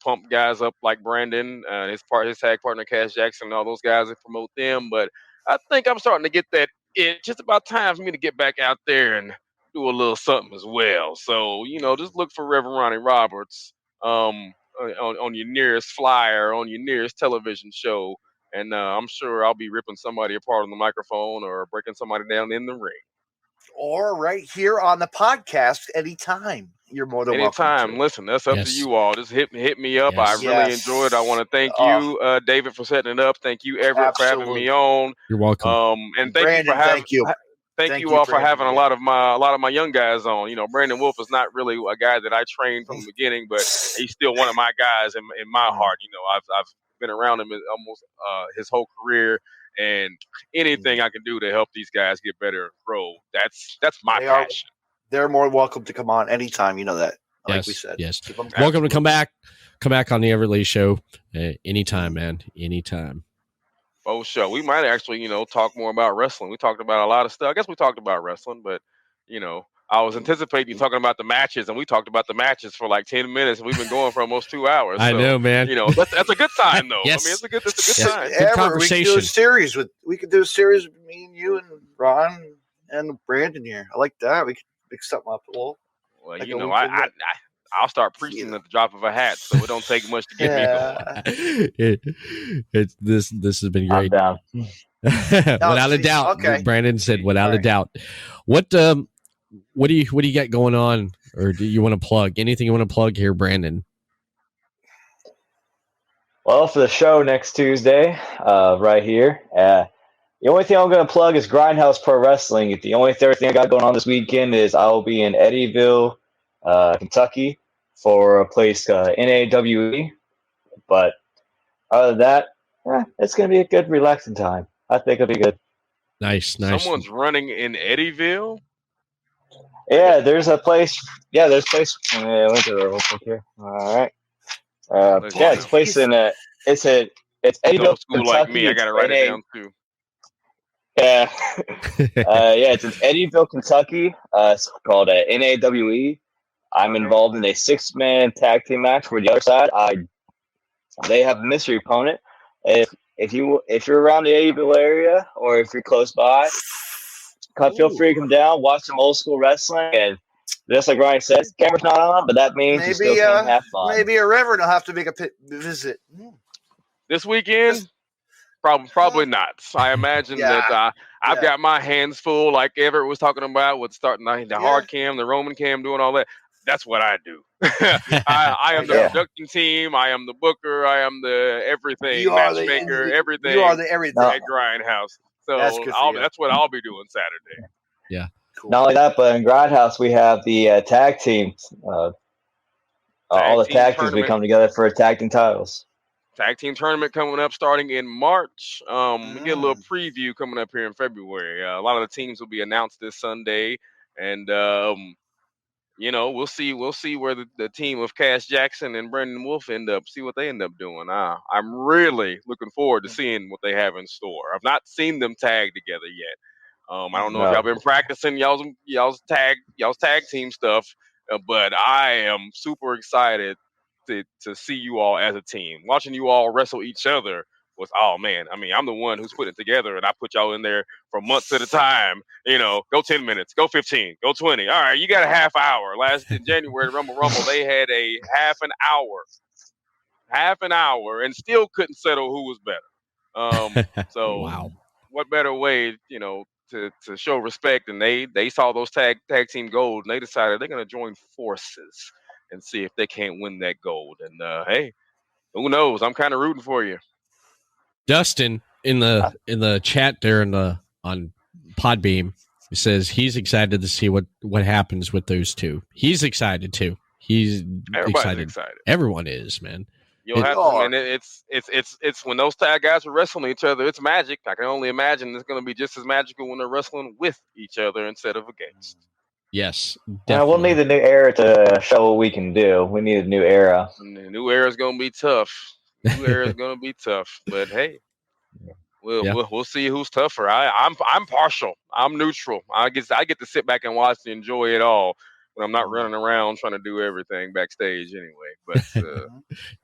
pump guys up like Brandon, his tag partner Cash Jackson, and all those guys and promote them. But I think I'm starting to get that. It's just about time for me to get back out there and do a little something as well. So just look for Reverend Ronnie Roberts on your nearest flyer, on your nearest television show. And I'm sure I'll be ripping somebody apart on the microphone or breaking somebody down in the ring. Or right here on the podcast anytime. You're more than welcome. Anytime. Listen, that's up to you all. Just hit me up. Yes. I really enjoyed it. I want to thank you, David, for setting it up. Thank you, Everett, for having me on. You're welcome. And Brandon, thank you all for having a lot of my young guys on. Brandon Wolf is not really a guy that I trained from the beginning, but he's still one of my guys in my heart. I've been around him almost his whole career, and anything I can do to help these guys get better and grow, that's my passion. They're more welcome to come on anytime. You know that, like we said. Yes. Welcome to come back on the Everett Lee Show anytime, man. Anytime. Oh, sure. We might actually, talk more about wrestling. We talked about a lot of stuff. I guess we talked about wrestling, but I was anticipating you talking about the matches, and we talked about the matches for like 10 minutes, and we've been going for almost 2 hours. I know, man. That's a good sign, though. Yes. I mean, it's a good sign. Good conversation. We could do a series with me and you and Ron and Brandon here. I like that. We could mix something up a little. Well, I'll start preaching at the drop of a hat, so it don't take much to get me going. This has been great. I'm down. Without a doubt. Okay. Brandon said without a doubt. What do you got going on, or do you want to plug anything you want to plug here, Brandon? Well, for the show next Tuesday, right here, the only thing I'm going to plug is Grindhouse Pro Wrestling. The only third thing I got going on this weekend is I will be in Eddyville, Kentucky, for a place NAWE. But other than that, it's going to be a good, relaxing time. I think it'll be good. Nice. Someone's running in Eddyville? Yeah, there's a place. Yeah, there's a place. Let me do it real quick here. All right. It's a place in it's Eddyville, school Kentucky. Like me, I got to write it down too. Yeah. It's in Eddyville, Kentucky. It's called NAWE. I'm involved in a 6-man tag team match for the other side. They have a mystery opponent. If you're around the Eddyville area or if you're close by, feel free to come down, watch some old school wrestling, and just like Ryan says, camera's not on, but that means you still can have fun. Maybe a Reverend will have to make a visit this weekend. Probably not. I imagine that I've got my hands full, like Everett was talking about, with starting the hard cam, the Roman cam, doing all that. That's what I do. I am the production team. I am the booker. I am the everything, matchmaker, everything. You are the everything at Grindhouse. So that's what I'll be doing Saturday. Yeah. Cool. Not only that, but in Grindhouse we have the tag teams. All the tag teams we come together for tag team titles. Tag team tournament coming up starting in March. We get a little preview coming up here in February. A lot of the teams will be announced this Sunday, and we'll see where the team of Cash Jackson and Brandon Wolf see what they end up doing. I'm really looking forward to seeing what they have in store. I've not seen them tag together yet. I don't know if y'all been practicing y'all's tag team stuff, But I am super excited to see you all as a team. Watching you all wrestle each other was, oh man, I mean, I'm the one who's putting it together, and I put y'all in there for months at a time. Go 10 minutes, go 15, go 20. All right, you got a half hour. Last in January, Rumble, they had a half an hour, and still couldn't settle who was better. So wow. What better way, to show respect? And they saw those tag team gold, and they decided they're going to join forces and see if they can't win that gold. And hey, who knows? I'm kind of rooting for you. Dustin in the chat there on Podbeam says he's excited to see what happens with those two. He's excited too. Everybody's excited. Everyone is, man. You'll have to, man. It's when those tag guys are wrestling each other, it's magic. I can only imagine it's going to be just as magical when they're wrestling with each other instead of against. Yes, definitely. We'll need the new era to show what we can do. We need a new era. And the new era is going to be tough. But hey, we'll see who's tougher. I'm partial. I'm neutral. I get to sit back and watch and enjoy it all when I'm not running around trying to do everything backstage anyway. But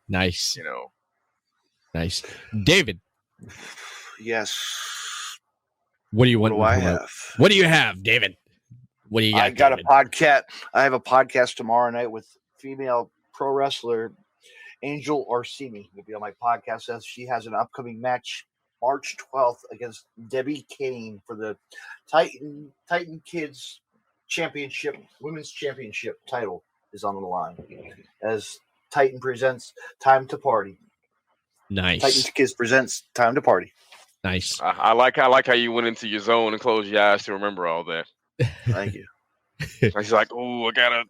nice. Nice. David. Yes. What do you want? What do I have? What do you have, David? What do you got? I got David? A podcast. I have a podcast tomorrow night with female pro wrestler Angel Orsini. Will be on my podcast as she has an upcoming match March 12th against Debbie Kane for the Titan Kids Championship, Women's Championship title is on the line as Titan presents Time to Party. Nice. Titan Kids presents Time to Party. Nice. I like how you went into your zone and closed your eyes to remember all that. Thank you. He's like, oh, I gotta.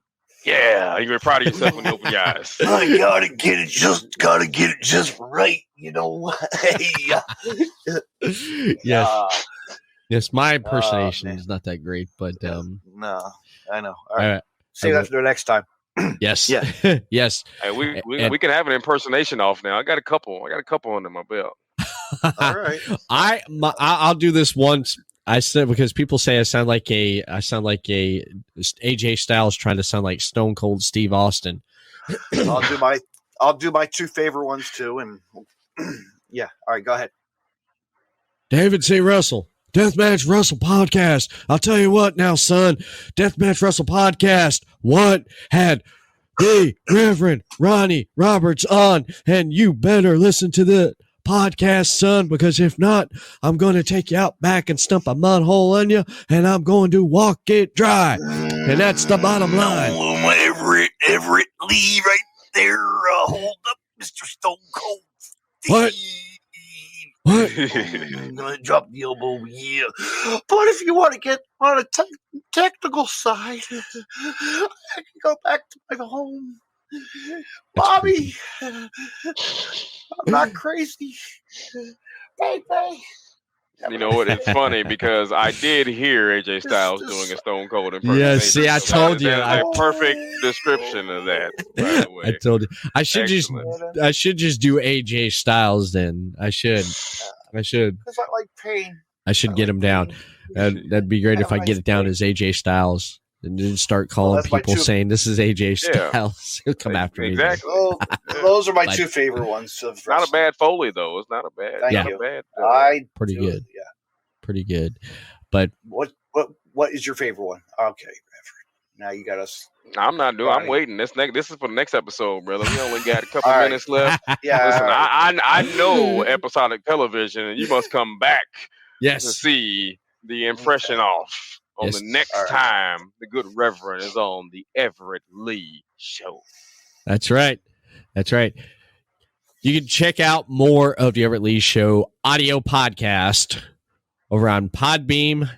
Yeah, you're proud of yourself when you open your eyes. I gotta get it just right, Hey. Yes, my impersonation is not that great, but no, I know. All right, save that for the next time. Yes, yeah, yes. Hey, we can have an impersonation off now. I got a couple under my belt. All right, I'll do this once. I said because people say I sound like a AJ Styles trying to sound like Stone Cold Steve Austin. I'll do my two favorite ones too, and yeah. All right, go ahead. David C. Russell, Deathmatch Russell Podcast. I'll tell you what now, son. Deathmatch Russell Podcast. What had the Reverend Ronnie Roberts on, and you better listen to the podcast, son, because if not, I'm going to take you out back and stump a mud hole on you, and I'm going to walk it dry. And that's the bottom line. Everett Lee right there. Hold up, Mr. Stone Cold. What? I'm going to drop the elbow, yeah. But if you want to get on a technical side, I can go back to my home. Bobby, I'm not crazy. Baby. You know what? It's funny because I did hear AJ Styles doing a Stone Cold impersonation. Yeah, see, I told you. A perfect description of that, by the way. I told you. I should just do AJ Styles then. I should. Because I like pain. I should get him down. That'd be great if I get it down as AJ Styles. And then start calling people saying this is AJ Styles. He'll come after me. Exactly. Those are my two favorite ones. Not a bad Foley though. It's not a bad. Thank you. Pretty good. Yeah. Pretty good. But what is your favorite one? Okay, now you got us. I'm not doing. I'm waiting. This is for the next episode, brother. We only got a couple minutes left. Yeah. Listen, I know episodic television, and you must come back. Yes. To see the impression off. On the next time the good Reverend is on the Everett Lee show. That's right. That's right. You can check out more of the Everett Lee show audio podcast over on podbeam.com,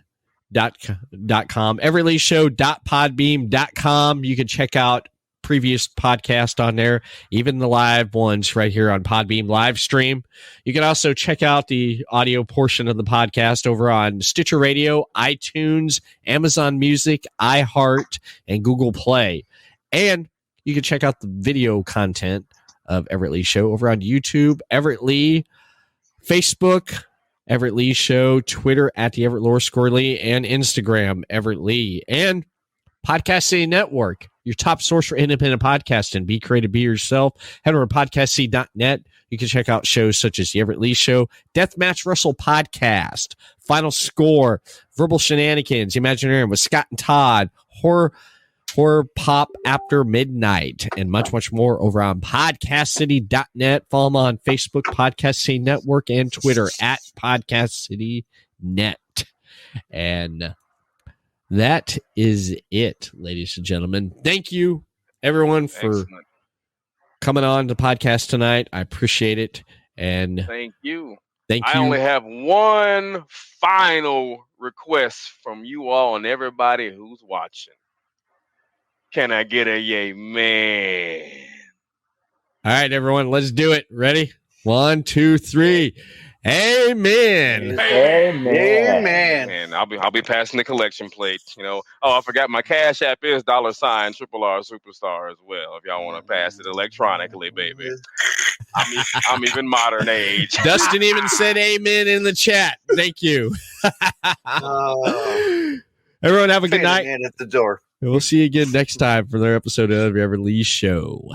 everettleeshow.podbeam.com. You can check out previous podcast on there, even the live ones right here on Podbeam live stream. You can also check out the audio portion of the podcast over on Stitcher Radio, iTunes, Amazon Music, iHeart, and Google Play. And you can check out the video content of Everett Lee Show over on YouTube, Everett Lee, Facebook, Everett Lee Show, Twitter at the Everett _Lee, and Instagram, Everett Lee, and Podcast City Network. your top source for independent podcasting. Be creative, be yourself. Head over to podcastseed.net. You can check out shows such as The Everett Lee Show, Deathmatch Wrestle Podcast, Final Score, Verbal Shenanigans, Imaginarium with Scott and Todd, Horror Pop After Midnight, and much, much more over on podcastcity.net. Follow them on Facebook, Podcast City Network, and Twitter at podcastcitynet. And that is it, ladies and gentlemen. Thank you, everyone, for coming on the podcast tonight. I appreciate it. And thank you. Thank you. I only have one final request from you all and everybody who's watching. Can I get a yay, man? All right, everyone, let's do it. Ready? 1, 2, 3. Amen. Amen. And I'll be passing the collection plate. You know. Oh, I forgot my Cash App is $RR R Superstar as well. If y'all want to pass it electronically, baby. I'm even modern age. Dustin even said amen in the chat. Thank you. Everyone have a good night. Man at the door. And we'll see you again next time for another episode of the Everett Lee Show.